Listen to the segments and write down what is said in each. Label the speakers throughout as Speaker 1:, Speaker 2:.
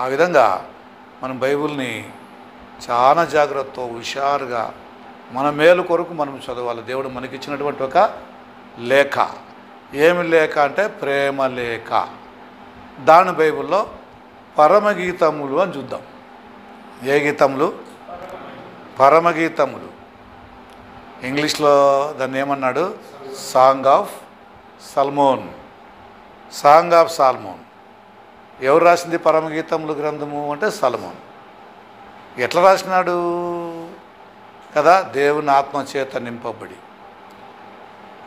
Speaker 1: ఆ విధంగా మనం బైబిల్ని చాలా జాగ్రత్తతో హుషారుగా మన మేలు కొరకు మనం చదవాలి. దేవుడు మనకిచ్చినటువంటి ఒక లేఖ. ఏమి లేఖ అంటే ప్రేమ లేఖ. దాని బైబిల్లో పరమగీతములు అని చూద్దాం. ఏ గీతములు? పరమగీతములు. ఇంగ్లీష్లో దాన్ని ఏమన్నాడు? Song of Solomon. Song of Solomon. ఎవరు రాసింది పరమగీతములు గ్రంథము అంటే సల్మోన్. ఎట్లా రాసినాడు కదా? దేవుని ఆత్మ చేత నింపబడి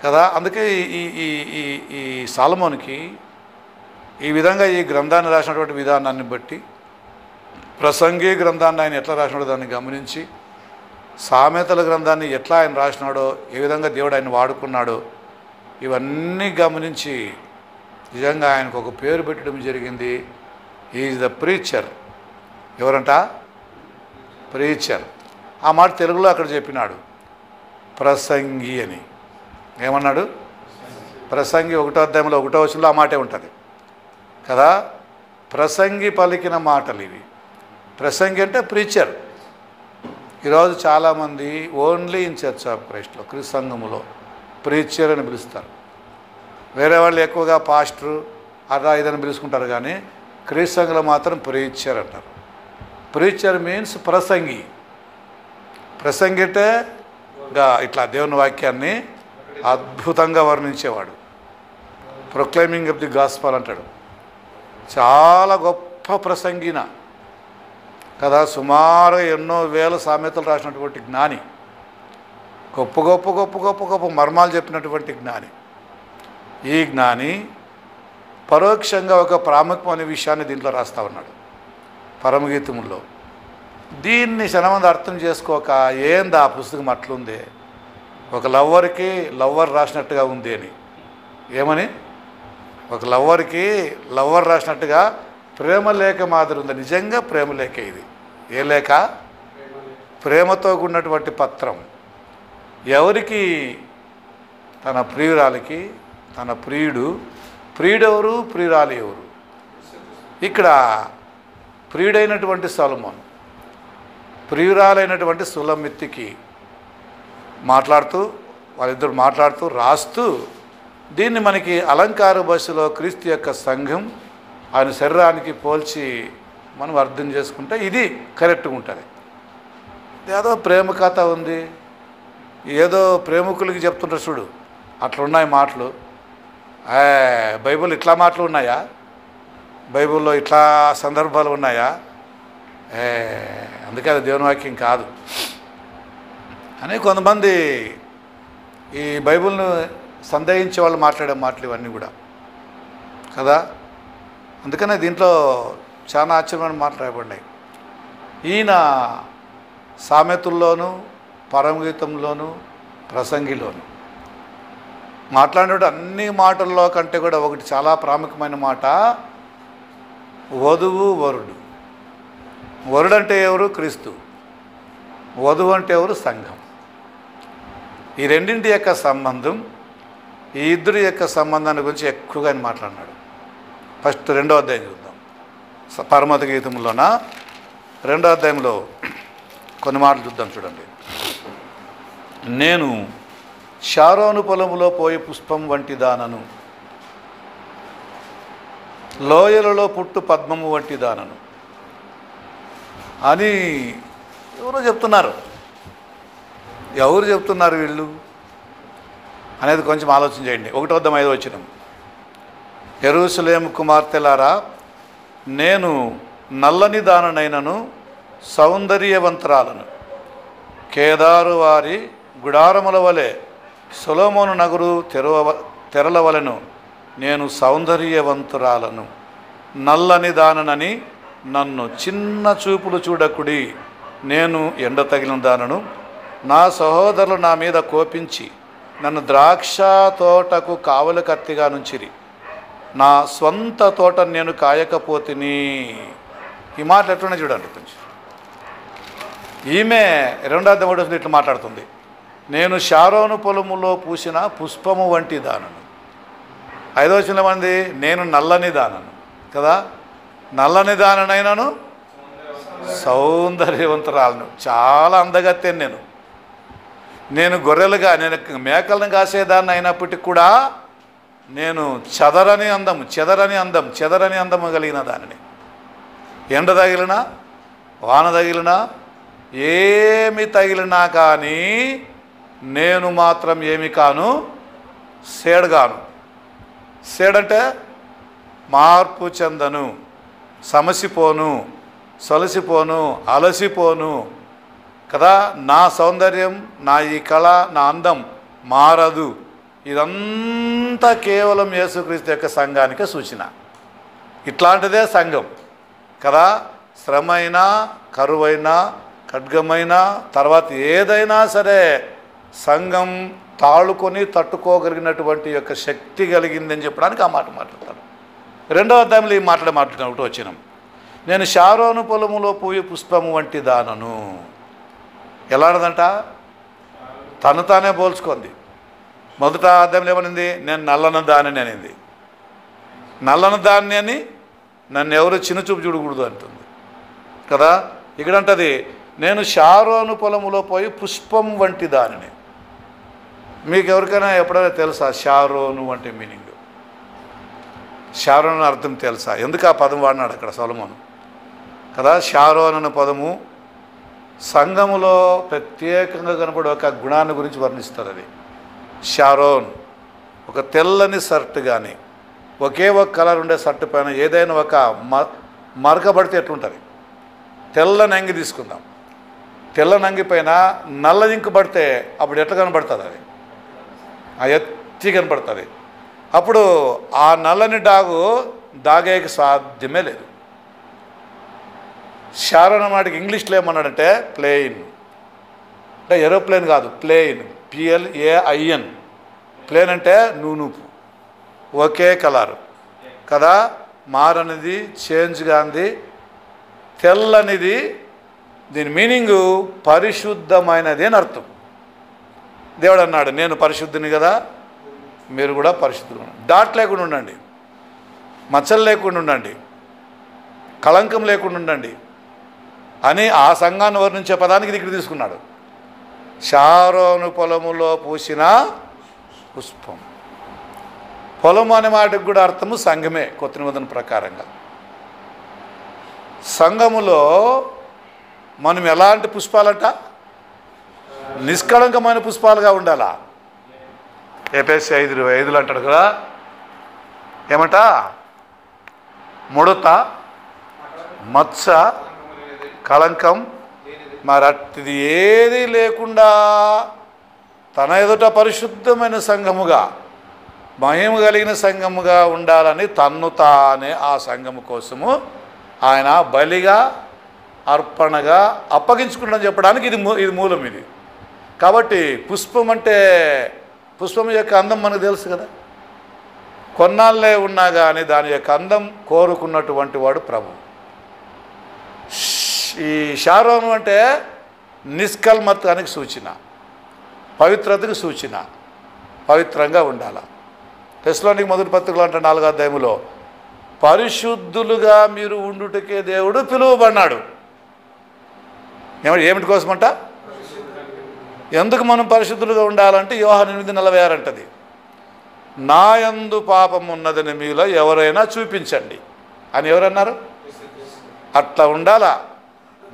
Speaker 1: కదా. అందుకే ఈ ఈ ఈ ఈ సాల్మోన్కి ఈ విధంగా ఈ గ్రంథాన్ని రాసినటువంటి విధానాన్ని బట్టి, ప్రసంగి గ్రంథాన్ని ఆయన ఎట్లా రాసినాడో దాన్ని గమనించి, సామెతల గ్రంథాన్ని ఎట్లా ఆయన రాసినాడో, ఏ విధంగా దేవుడు ఆయన వాడుకున్నాడో ఇవన్నీ గమనించి నిజంగా ఆయనకు ఒక పేరు పెట్టడం జరిగింది. Is the preacher. ఎవరంట? ప్రీచర్. ఆ మాట తెలుగులో అక్కడ చెప్పినాడు, ప్రసంగి అని. ఏమన్నాడు? ప్రసంగి 1వ అధ్యాయంలో 1వ వచనంలో ఆ మాటే ఉంటుంది కదా. ప్రసంగి పలికిన మాటలు ఇవి. ప్రసంగి అంటే ప్రీచర్. ఈరోజు చాలామంది ఓన్లీ ఇన్ చర్చ్ ఆఫ్ క్రైస్ట్లో, క్రీస్తు సంఘములో ప్రీచర్ అని పిలుస్తారు. వేరే వాళ్ళు ఎక్కువగా పాస్టర్ అలా ఇదని పిలుచుకుంటారు, కానీ క్రీస్తు సంఘంలో మాత్రం ప్రీచర్ అంటారు. ప్రీచర్ మీన్స్ ప్రసంగి. ప్రసంగి అంటే ఇట్లా దేవుని వాక్యాన్ని అద్భుతంగా వర్ణించేవాడు. ప్రొక్లైమింగ్ ఆఫ్ ది గాస్పల్ అంటాడు. చాలా గొప్ప ప్రసంగిన కదా. సుమారు ఎన్నో వేల సామెతలు రాసినటువంటి జ్ఞాని. గొప్ప గొప్ప గొప్ప గొప్ప గొప్ప మర్మాలు చెప్పినటువంటి జ్ఞాని. ఈ జ్ఞాని పరోక్షంగా ఒక ప్రాముఖ్యమైన విషయాన్ని దీంట్లో రాస్తా ఉన్నాడు పరమగీతముల్లో. దీన్ని క్షణమంది అర్థం చేసుకోక ఏంది ఆ పుస్తకం అట్లుంది, ఒక లవ్వర్కి లవ్వర్ రాసినట్టుగా ఉంది అని. ఏమని? ఒక లవ్వర్కి లవ్వర్ రాసినట్టుగా ప్రేమ లేఖ మాదిరి ఉంది. నిజంగా ప్రేమ లేఖ ఇది. ఏ లేఖ? ప్రేమతో కూడినటువంటి పత్రం. ఎవరికి? తన ప్రియురాలికి. తన ప్రియుడెవరు? ప్రియురాలు ఎవరు? ఇక్కడ ప్రియుడైనటువంటి సొలొమోన్ ప్రియురాలైనటువంటి సులమిత్తికి వాళ్ళిద్దరు మాట్లాడుతూ రాస్తూ, దీన్ని మనకి అలంకార భాషలో క్రీస్తు యొక్క సంఘం ఆయన శరీరానికి పోల్చి మనం అర్థం చేసుకుంటే ఇది కరెక్ట్గా ఉంటుంది. ఏదో ప్రేమ కథ ఉంది, ఏదో ప్రేమికులకి చెప్తుంటారు చూడు, అట్లున్నాయి మాటలు. బైబిల్ ఇట్లా మాటలు ఉన్నాయా? బైబిల్లో ఇట్లా సందర్భాలు ఉన్నాయా? అందుకే అది దేవుని వాక్యం కాదు అని కొంతమంది ఈ బైబిల్ను సందేహించే వాళ్ళు మాట్లాడే మాటలు ఇవన్నీ కూడా కదా. అందుకనే దీంట్లో చాలా ఆశ్చర్యమైన మాటలు రాయబడినాయి. ఈయన సామెతల్లోనూ పరమగీతంలోనూ ప్రసంగిలోను మాట్లాడినప్పుడు అన్ని మాటల్లో కంటే కూడా ఒకటి చాలా ప్రాముఖ్యమైన మాట, వధువు వరుడు. వరుడు అంటే ఎవరు? క్రీస్తు. వధువు అంటే ఎవరు? సంఘం. ఈ రెండింటి యొక్క సంబంధం, ఈ ఇద్దరి యొక్క సంబంధాన్ని గురించి ఎక్కువగా ఆయన మాట్లాడినాడు. ఫస్ట్ 2వ అధ్యాయం చూద్దాం. పరమగీతంలోన 2వ అధ్యాయంలో కొన్ని మాటలు చూద్దాం. చూడండి. నేను షారోను పొలములో పోయి పుష్పం వంటి దానను, లోయలలో పుట్టు పద్మము వంటి దానను అని ఎవరో చెప్తున్నారు. ఎవరు చెప్తున్నారు వీళ్ళు అనేది కొంచెం ఆలోచన చేయండి. 1వ వచనం, యెరూషలేము కుమార్తెలారా, నేను నల్లని దాననైనను సౌందర్యవంతురాలను, కేదారు వారి గుడారముల వలె సొలొమోను నగరు తెరల వలెను నేను సౌందర్యవంతురాలను. నల్లని దాననని నన్ను చిన్న చూపులు చూడకుడి. నేను ఎండ తగిలిన దానను. నా సహోదరులు నా మీద కోపించి నన్ను ద్రాక్ష తోటకు కావలి కత్తిగా నుంచిరి. నా స్వంత తోటను నేను కాయకపోతిని. ఈ మాట ఎట్లున్నా చూడండి కొంచెం. ఈమె 2వ అధ్యాయం ఇట్లా మాట్లాడుతుంది, నేను షారోను పొలములో పూసిన పుష్పము వంటి దానను. 5వ వచనం మంది నేను నల్లని దానను కదా. నల్లని దానినైనాను సౌందర్యవంతురాలను. చాలా అందగత్తెను నేను గొర్రెలుగా నేను మేకలను కాసేదాన్ని అయినప్పటికీ కూడా నేను చెదరని అందము కలిగిన దానిని. ఎండ తగిలినా వాన తగిలినా ఏమి తగిలినా కానీ నేను మాత్రం ఏమి కాను, సేడగాను. సేడంటే మార్పు చెందను, సమసిపోను, సొలసిపోను, అలసిపోను కదా. నా సౌందర్యం, నా ఈ కళ, నా అందం మారదు. ఇదంతా కేవలం యేసుక్రీస్తు యొక్క సంఘానికే సూచన. ఇట్లాంటిదే సంఘం కదా. శ్రమైనా, కరువైనా, ఖడ్గమైనా, తర్వాత ఏదైనా సరే సంఘం తాళుకొని తట్టుకోగలిగినటువంటి యొక్క శక్తి కలిగిందని చెప్పడానికి ఆ మాట మాట్లాడతాడు. 2వ అధ్యాయంలో ఈ మాట్లాడినప్పుడు వచ్చినాం. నేను షారోను పొలములో పూయ పుష్పము వంటి దానను. ఎలాంటిదంట? తను తానే పోల్చుకుంది. మొదట అధ్యాయంలో ఏమనింది? నేను నల్లని దానిని అనింది. నల్లని దాన్ని అని నన్ను ఎవరు చిన్నచూపు చూడకూడదు అంటుంది కదా. ఇక్కడంటది నేను షారోను పొలములో పోయి పుష్పం వంటి దానిని. మీకు ఎవరికైనా ఎప్పుడైనా తెలుసా షారోను అంటే మీనింగ్? షారోను అర్థం తెలుసా? ఎందుకు ఆ పదం వాడినాడు అక్కడ సొలొమోను కదా. షారోన్ అనే పదము సంఘములో ప్రత్యేకంగా కనపడే ఒక గుణాన్ని గురించి వర్ణిస్తారు. అది షారోన్. ఒక తెల్లని షర్ట్ కానీ, ఒకే ఒక కలర్ ఉండే షర్ట్ పైన ఏదైనా ఒక మరకబడితే ఎట్లుంటుంది? తెల్లని అంగి తీసుకుందాం. తెల్లని అంగి పైన నల్ల ఇంకు పడితే అప్పుడు ఎట్లా కనబడుతుంది? అది ఎత్తి కనబడుతుంది. అప్పుడు ఆ నల్లని దాగేకి సాధ్యమే లేదు. షారోన్ మాటకి ఇంగ్లీష్లో ఏమన్నాడంటే ప్లెయిన్. అంటే ఏరోప్లేన్ కాదు, ప్లెయిన్, PLAIN. ప్లేన్ అంటే నూనూపు, ఒకే కలర్ కదా, మారనిది, చేంజ్ కానిది, తెల్లనిది. దీని మీనింగు పరిశుద్ధమైనది అని అర్థం. దేవుడు అన్నాడు నేను పరిశుద్ధిని కదా, మీరు కూడా పరిశుద్ధులు ఉండండి. డాట్ లేకుండా ఉండండి, మచ్చలు లేకుండా ఉండండి, కళంకం లేకుండా ఉండండి అని ఆ సంఘాన్ని వర్ణించే పదానికి ఇక్కడ తీసుకున్నాడు. షారోను పొలములో పూసిన పుష్పం. పొలము అనే మాటకు కూడా అర్థము సంఘమే కొత్త నిబంధన ప్రకారంగా. సంఘములో మనం ఎలాంటి పుష్పాలంట? నిష్కళంకమైన పుష్పాలుగా ఉండాలా. ఎఫెసీ 5:5 అంటాడు కదా. ఏమంట? ముడత, మచ్చ, కళంకం మరి అట్టిది ఏది లేకుండా తన ఎదుట పరిశుద్ధమైన సంఘముగా, మహిమ కలిగిన సంఘముగా ఉండాలని తన్ను తానే ఆ సంఘము కోసము ఆయన బలిగా, అర్పణగా అప్పగించుకున్నాడని చెప్పడానికి ఇది మూలం. ఇది కాబట్టి పుష్పం అంటే పుష్పం యొక్క అందం మనకు తెలుసు కదా. కొన్నాళ్ళే ఉన్నా కానీ దాని యొక్క అందం కోరుకున్నటువంటి వాడు ప్రభు. ఈ షారోను అంటే నిష్కల్మత్వానికి సూచన, పవిత్రతకు సూచన, పవిత్రంగా ఉండాల. తెస్సలోనికీ మొదటి పత్రికలో అంటే 4వ అధ్యాయములో పరిశుద్ధులుగా మీరు ఉండుటకే దేవుడు పిలువబడినాడు. ఏమిటి కోసమంట? ఎందుకు మనం పరిశుద్ధులుగా ఉండాలంటే యోహాను 8:46 అంటది, నా యందు పాపం ఉన్నదని మీలో ఎవరైనా చూపించండి అని ఎవరన్నారు? అట్లా ఉండాలా.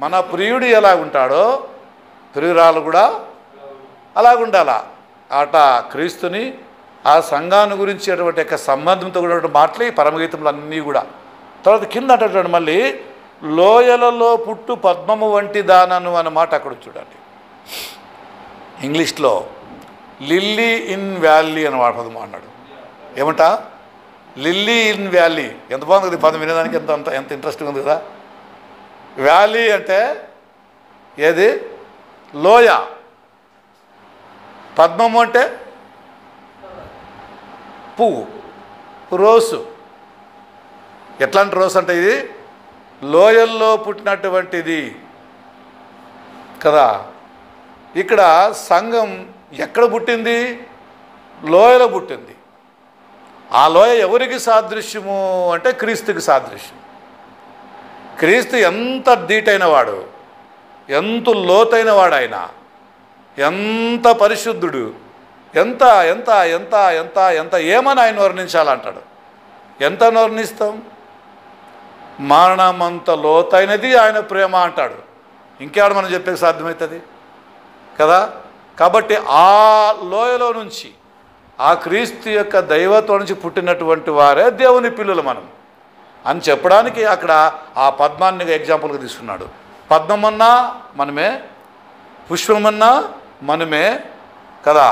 Speaker 1: మన ప్రియుడు ఎలా ఉంటాడో ప్రియురాలు కూడా అలాగుండాలా. అట క్రీస్తుని ఆ సంఘాన్ని గురించి అటువంటి యొక్క సంబంధంతో కూడా మాటలు ఈ పరమగీతంలో అన్నీ కూడా. తర్వాత కింద అంటాడు మళ్ళీ లోయలలో పుట్టు పద్మము వంటి దానను అన్నమాట అక్కడ చూడండి. ఇంగ్లీష్లో లిల్లీ ఇన్ వ్యాలీ అని పదం అన్నాడు. ఏమంట? Lily in valley. ఎంత బాగుంది పదం, వినేదానికి ఎంత ఇంట్రెస్టింగ్ ఉంది కదా. వ్యాలీ అంటే ఏది? లోయ. పద్మము అంటే పువ్వు, రోసు. ఎట్లాంటి రోసు అంటే ఇది లోయల్లో పుట్టినటువంటిది కదా. ఇక్కడ సంఘం ఎక్కడ పుట్టింది? లోయలో పుట్టింది. ఆ లోయ ఎవరికి సాదృశ్యము అంటే క్రీస్తుకి సాదృశ్యం. క్రీస్తు ఎంత ధీటైన వాడు, ఎంత లోతైన వాడు, ఆయన ఎంత పరిశుద్ధుడు, ఎంత ఎంత ఎంత ఎంత ఎంత ఏమని ఆయన వర్ణించాలంటాడు. ఎంత వర్ణిస్తాం? మరణమంత లోతైనది ఆయన ప్రేమ అంటాడు. ఇంకేడ మనం చెప్పే సాధ్యమవుతుంది కదా. కాబట్టి ఆ లోయలో నుంచి, ఆ క్రీస్తు యొక్క దైవత్వం నుంచి పుట్టినటువంటి వారే దేవుని పిల్లలు మనం అని చెప్పడానికి అక్కడ ఆ పద్మాన్ని ఎగ్జాంపుల్గా తీసుకున్నాడు. పద్మమన్నా మనమే, పుష్పమన్నా మనమే కదా.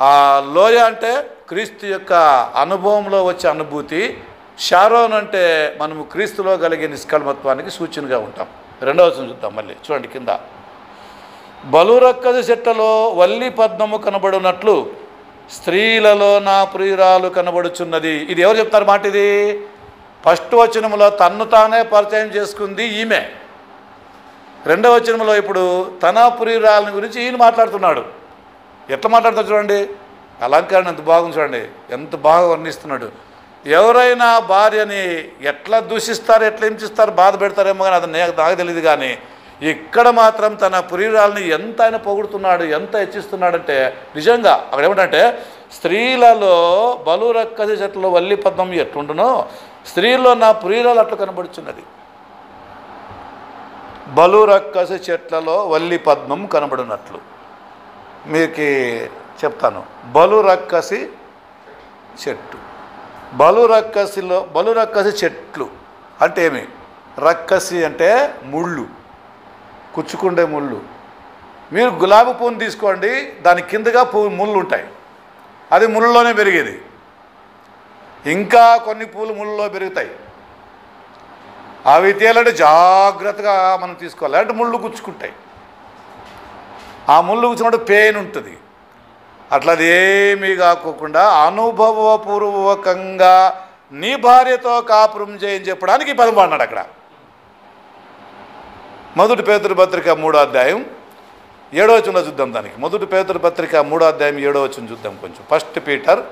Speaker 1: ఆ లోయ అంటే క్రీస్తు యొక్క అనుభవంలో వచ్చే అనుభూతి. షారోన్ అంటే మనము క్రీస్తులో కలిగే నిష్కల్మత్వానికి సూచనగా ఉంటాం. రెండవ వచనం చూద్దాం మళ్ళీ, చూడండి కింద. బలురక్కసి చెట్టలో వల్లి పద్మము కనబడినట్లు స్త్రీలలో నా ప్రియురాలు కనబడుచున్నది. ఇది ఎవరు చెప్తారు మాట? ఇది ఫస్ట్ వచనంలో తన్ను తానే పరిచయం చేసుకుంది ఈమె. రెండవ వచనంలో ఇప్పుడు తన ప్రియురాలని గురించి ఈయన మాట్లాడుతున్నాడు. ఎట్లా మాట్లాడుతాడు చూడండి, అలంకరణ ఎంత బాగుంది చూడండి, ఎంత బాగా వర్ణిస్తున్నాడు. ఎవరైనా భార్యని ఎట్లా దూషిస్తారు, ఎట్లా హింసిస్తారు, బాధ పెడతారేమో కానీ అది నాకు తెలియదు. కానీ ఇక్కడ మాత్రం తన ప్రియురాలని ఎంత ఆయన పొగుడుతున్నాడు, ఎంత హెచ్చిస్తున్నాడంటే నిజంగా అక్కడ ఏమిటంటే, స్త్రీలలో బలురక్కసి చెట్లలో వల్లి పద్మం ఎట్లుండునో స్త్రీలో నా ప్రియురాలు అట్లా కనబడుచున్నది. బలురక్కసి చెట్లలో వల్లి పద్మం కనబడినట్లు మీకు చెప్తాను. బలురక్కసి చెట్టు, బలురక్కసి చెట్లు అంటే ఏమి? రక్కసి అంటే ముళ్ళు, కుచ్చుకుండే ముళ్ళు. మీరు గులాబీ పువ్వుని తీసుకోండి, దాని కిందగా ముళ్ళు ఉంటాయి, అది ముళ్ళలోనే పెరిగేది. ఇంకా కొన్ని పూలు ముళ్ళలో పెరుగుతాయి. అవి తేలంటే జాగ్రత్తగా మనం తీసుకోవాలి, అంటే ముళ్ళు గుచ్చుకుంటాయి. ఆ ముళ్ళు గుచ్చినప్పుడు పెయిన్ ఉంటుంది. అట్లా అదేమీ కాకోకుండా అనుభవపూర్వకంగా నీ భార్యతో కాపురం చేయని చెప్పడానికి ఈ పదం వాడినాడు అక్కడ. మొదటి పేతురు పత్రిక 3వ అధ్యాయం 7వ వచనంలో చూద్దాం. దానికి మొదటి పేతురు పత్రిక 3వ అధ్యాయం 7వ వచనం చూద్దాం కొంచెం. ఫస్ట్ పీటర్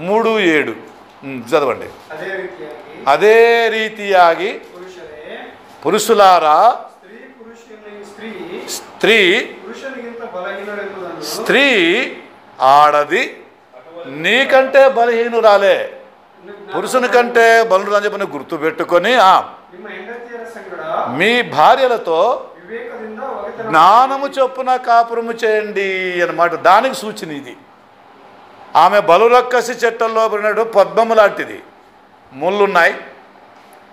Speaker 1: 3:7 చదవండి. అదే రీతియాగి పురుషులారా, స్త్రీ ఆడది నీకంటే బలహీనురాలే, పురుషుని కంటే బలుడు అని చెప్పి గుర్తుపెట్టుకొని మీ భార్యలతో జ్ఞానము చొప్పున కాపురము చేయండి అన్నమాట. దానికి సూచన ఇది. ఆమె బలురక్కసి చెట్టల్లో పడినట్టు పద్మము లాంటిది, ముళ్ళున్నాయి,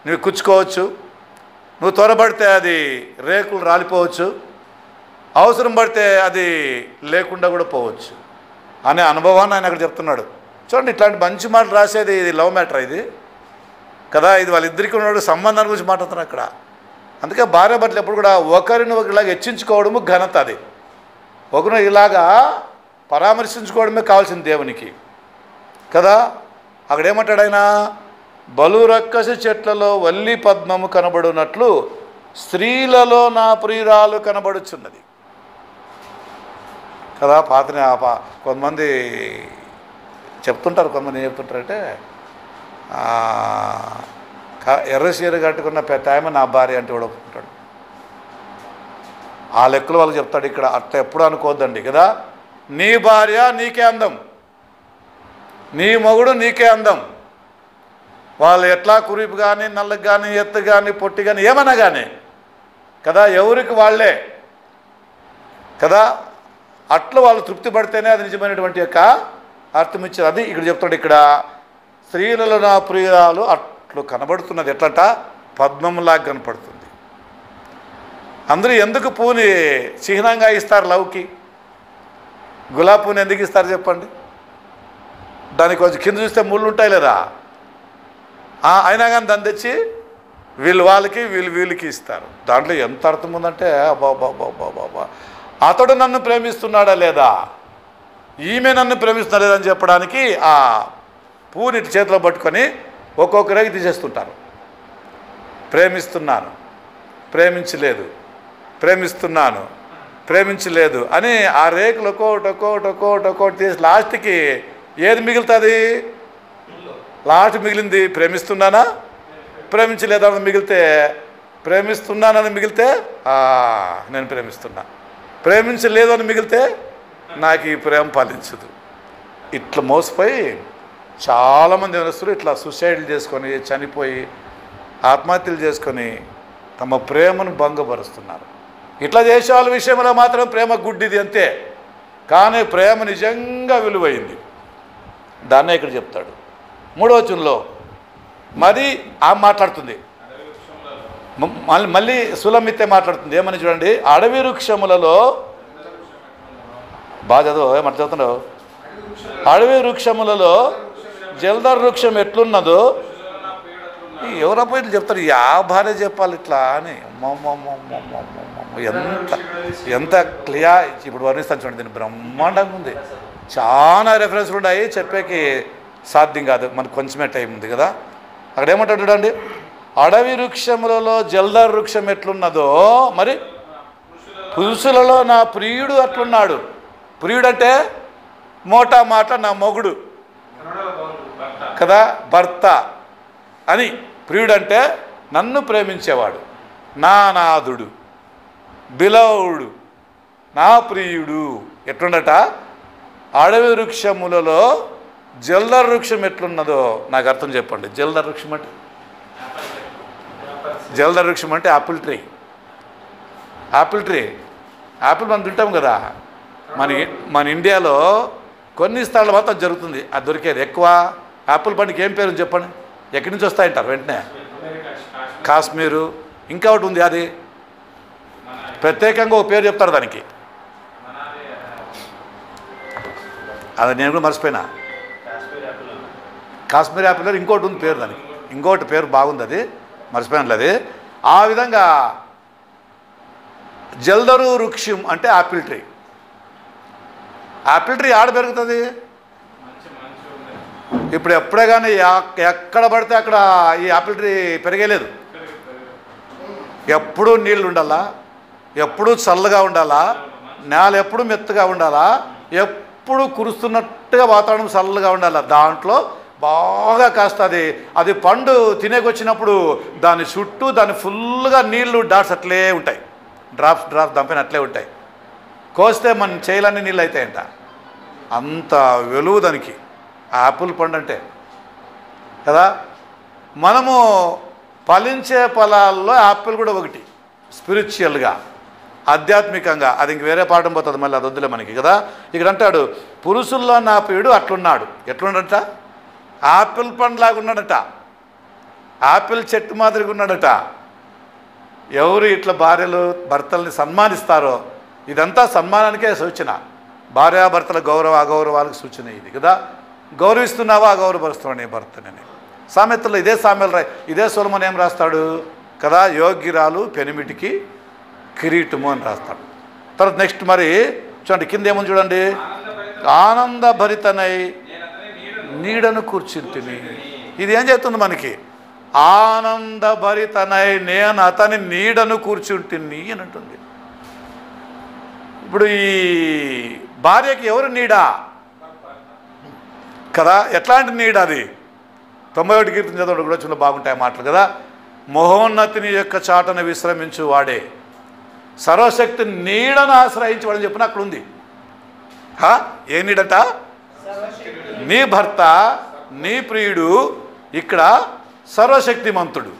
Speaker 1: నువ్వు కుచ్చుకోవచ్చు, నువ్వు త్వరపడితే అది రేకులు రాలిపోవచ్చు, అవసరం పడితే అది లేకుండా కూడా పోవచ్చు అనే అనుభవాన్ని ఆయన అక్కడ చెప్తున్నాడు. చూడండి, ఇట్లాంటి మంచి మాటలు రాసేది ఇది లవ్ మ్యాటర్ ఇది కదా. ఇది వాళ్ళిద్దరికి ఉన్న సంబంధాల గురించి మాట్లాడుతున్నారు అక్కడ. అందుకే భార్య భర్తలు ఎప్పుడు కూడా ఒకరిని ఒకరిలాగా హెచ్చించుకోవడము ఘనత. అది ఒకరిని ఇలాగా పరామర్శించుకోవడమే కావాల్సింది దేవునికి కదా. అక్కడ ఏమంటాడు ఆయన? బలురక్కసి చెట్లలో వల్లి పద్మము కనబడినట్లు స్త్రీలలో నా ప్రియురాలు కనబడుచున్నది కదా. కొంతమంది చెప్తుంటారు, కొంతమంది ఏం చెప్తుంటారంటే ఎర్ర చీర కట్టుకున్న పెద్ద ఆమె నా భార్య అంటే కూడా ఒప్పుకుంటాడు. ఆ లెక్కలు వాళ్ళకి చెప్తాడు ఇక్కడ. అట్లా ఎప్పుడు అనుకోవద్దండి కదా. నీ భార్య నీకే అందం, నీ మొగుడు నీకే అందం. వాళ్ళు ఎట్లా కురిపు కానీ, నల్లకి కానీ, ఎత్తు కానీ, పొట్టి కానీ, ఏమన్నా కానీ కదా, ఎవరికి వాళ్ళే కదా. అట్లా వాళ్ళు తృప్తి పడితేనే అది నిజమైనటువంటి యొక్క అర్థం ఇచ్చారు. అది ఇక్కడ చెప్తాడు. ఇక్కడ స్త్రీలలో నా ప్రియురాలు అట్లు కనబడుతున్నది. ఎట్లట? పద్మంలాగా కనపడుతుంది. అందరూ ఎందుకు పూని చిహ్నంగా ఇస్తారు లవ్కి? గులాబీ పూని ఎందుకు ఇస్తారు చెప్పండి? దానికి కొంచెం కింద చూస్తే ముళ్ళు ఉంటాయి లేదా? అయినా కానీ దాన్ని తెచ్చి వీళ్ళు వాళ్ళకి, వీళ్ళకి ఇస్తారు. దాంట్లో ఎంత అర్థం ఉందంటే, బాబా అతడు నన్ను ప్రేమిస్తున్నాడా లేదా, ఈమె నన్ను ప్రేమిస్తున్నా లేదని చెప్పడానికి ఆ పూని చేతిలో పట్టుకొని ఒక్కొక్కరికి తీసేస్తుంటారు. ప్రేమిస్తున్నాను, ప్రేమించలేదు, ప్రేమిస్తున్నాను, ప్రేమించలేదు అని ఆ రేకులు ఒక్కోటి తీసి లాస్ట్కి ఏది మిగులుతుంది? లాస్ట్ మిగిలింది ప్రేమిస్తున్నానా, ప్రేమించలేదా మిగిలితే ప్రేమిస్తున్నానని మిగిలితే నేను ప్రేమిస్తున్నా, ప్రేమించలేదు అని మిగిలితే నాకు ఈ ప్రేమ ఫలించదు. ఇట్లా మోసపోయి చాలామంది యవనస్తులు ఇట్లా సూసైడ్లు చేసుకొని చనిపోయి ఆత్మహత్యలు చేసుకొని తమ ప్రేమను భంగపరుస్తున్నారు. ఇట్లా చేసే వాళ్ళ విషయంలో మాత్రం ప్రేమ గుడ్డిది అంతే, కానీ ప్రేమ నిజంగా విలువైంది. దాన్నే ఇక్కడ చెప్తాడు 3వ వచనంలో. మరి మాట్లాడుతుంది మళ్ళీ సులమిత్తే మాట్లాడుతుంది. ఏమని చూడండి, అడవి వృక్షములలో బాగా చదువు, ఏమంట చదువుతున్నావు, అడవి వృక్షములలో జల్దర్ వృక్షం ఎట్లున్నదో. ఎవరప్ప ఇట్లా చెప్తారు, యా భార్య చెప్పాలి ఇట్లా అని. ఎంత ఎంత క్లియర్ ఇప్పుడు వర్ణిస్తాను చూడండి, దీన్ని బ్రహ్మాండంగా ఉంది. చాలా రెఫరెన్స్లు ఉన్నాయి, చెప్పేకి సాధ్యం కాదు, మనకు కొంచెమే టైం ఉంది కదా. అక్కడ ఏమంటాడు చూడండి, అడవి వృక్షములలో జల్దర్ వృక్షం ఎట్లున్నదో మరి పురుషులలో నా ప్రియుడు అట్లున్నాడు. ప్రియుడు అంటే మోటా మాట నా మొగుడు కదా, భర్త అని. ప్రియుడు అంటే నన్ను ప్రేమించేవాడు, నా నాథుడు, బిలవుడు, నా ప్రియుడు. ఎట్లుండట, అడవి వృక్షములలో జల్దర్ వృక్షం ఎట్లున్నదో నాకు అర్థం చెప్పండి. జల్దర్ వృక్షం అంటే Apple tree. Apple tree, Apple మనం తింటాం కదా. మన ఇండియాలో కొన్ని స్థలాలు మాత్రం జరుగుతుంది అది దొరికేది ఎక్కువ. యాపిల్ పండుకి ఏం పేరు చెప్పండి, ఎక్కడి నుంచి వస్తాయంటారు వెంటనే? కాశ్మీరు. ఇంకా ఒకటి ఉంది, అది ప్రత్యేకంగా ఒక పేరు చెప్తారు దానికి, అది నేను కూడా మర్చిపోయినా. కాశ్మీర్ యాపిల్ ఇంకోటి ఉంది పేరు, దానికి ఇంకోటి పేరు బాగుంది, అది మర్చిపోయినట్లు. అది ఆ విధంగా జల్దరు వృక్షం అంటే యాపిల్ ట్రీ. యాపిల్ ట్రీ ఆడ పెరుగుతుంది. ఇప్పుడు ఎప్పుడే కానీ ఎక్కడ పడితే అక్కడ ఈ యాపిల్ ట్రీ పెరిగేలేదు. ఎప్పుడూ నీళ్ళు ఉండాలా, ఎప్పుడూ చల్లగా ఉండాలా, నేల ఎప్పుడు మెత్తగా ఉండాలా, ఎప్పుడు కురుస్తున్నట్టుగా వాతావరణం చల్లగా ఉండాలా. దాంట్లో బాగా కాస్త అది పండు తినేకొచ్చినప్పుడు దాని చుట్టూ దాని ఫుల్గా నీళ్లు డాట్స్ అట్లే ఉంటాయి, డ్రాప్స్ దంపైన అట్లే ఉంటాయి. కోస్తే మన చేయాలన్నీ నీళ్ళు అవుతాయంట. అంత వెలువ దానికి యాపిల్ పండు అంటే కదా. మనము ఫలించే ఫలాల్లో యాపిల్ కూడా ఒకటి, స్పిరిచువల్గా ఆధ్యాత్మికంగా. అది ఇంక వేరే పాఠం పోతుంది, మళ్ళీ అది వద్దులే మనకి కదా. ఇక్కడ అంటాడు, పురుషుల్లో నా ప్రియుడు అట్లున్నాడు. ఎట్లున్నాడట, యాపిల్ పండులాగా ఉన్నాడట, యాపిల్ చెట్టు మాదిరిగా ఉన్నాడట. ఎవరు ఇట్లా భార్యలు భర్తల్ని సన్మానిస్తారో ఇదంతా సన్మానానికే సూచన. భార్యాభర్తల గౌరవ అగౌరవాలకు సూచన ఇది కదా. గౌరవిస్తున్నావా, అగౌరవపరుస్తున్నావు నీ భర్తని. సామెతల్లో ఇదే సామెతలు ఇదే సొలొమోను ఏం రాస్తాడు కదా, యోగ్యురాలు పెనిమిటికి కిరీటము అని రాస్తాడు. తర్వాత నెక్స్ట్ మరి చూడండి కింద ఏముంది చూడండి, ఆనందభరితనై నీడను కూర్చుంటిని. ఇది ఏం చెప్తుంది మనకి, ఆనందభరితనై నేను అతని నీడను కూర్చుంటిని అని అంటుంది. ఇప్పుడు ఈ భార్యకి ఎవరు నీడా కదా, ఎట్లాంటి నీడ అది? 91 కీర్తన చదవడం కూడా చాలా బాగుంటాయి మాటలు కదా. మహోన్నతిని యొక్క చాటను విశ్రమించు వాడే సర్వశక్తి నీడను ఆశ్రయించవాడని చెప్పిన అక్కడ ఉంది. ఏ నీడట, నీ భర్త నీ ప్రియుడు ఇక్కడ సర్వశక్తిమంతుడు,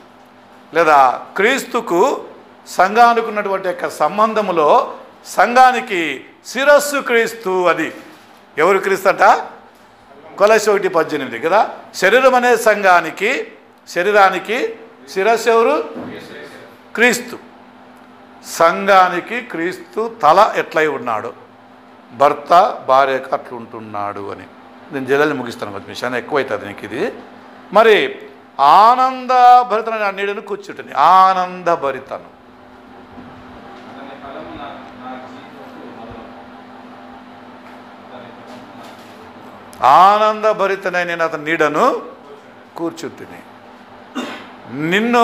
Speaker 1: లేదా క్రీస్తుకు సంఘానికి ఉన్నటువంటి యొక్క సంబంధములో సంఘానికి శిరస్సు క్రీస్తు. అది ఎవరు క్రీస్తు అంట, కొలొస్సీ 1:18 కదా. శరీరం అనే శరీరానికి శిరస్సు ఎవరు, క్రీస్తు. సంఘానికి క్రీస్తు తల ఎట్లయి ఉన్నాడు, భర్త భార్యకు అట్లుంటున్నాడు అని. నేను జల్లి ముగిస్తాను, కొంచెం విషయాన్ని ఎక్కువైతుంది నీకు ఇది. మరి ఆనందభరితన నీడను కూర్చుంటుంది. ఆనందభరితను ఆనందభరితనై నేను అతని నీడను కూర్చుంటుంది. నిన్ను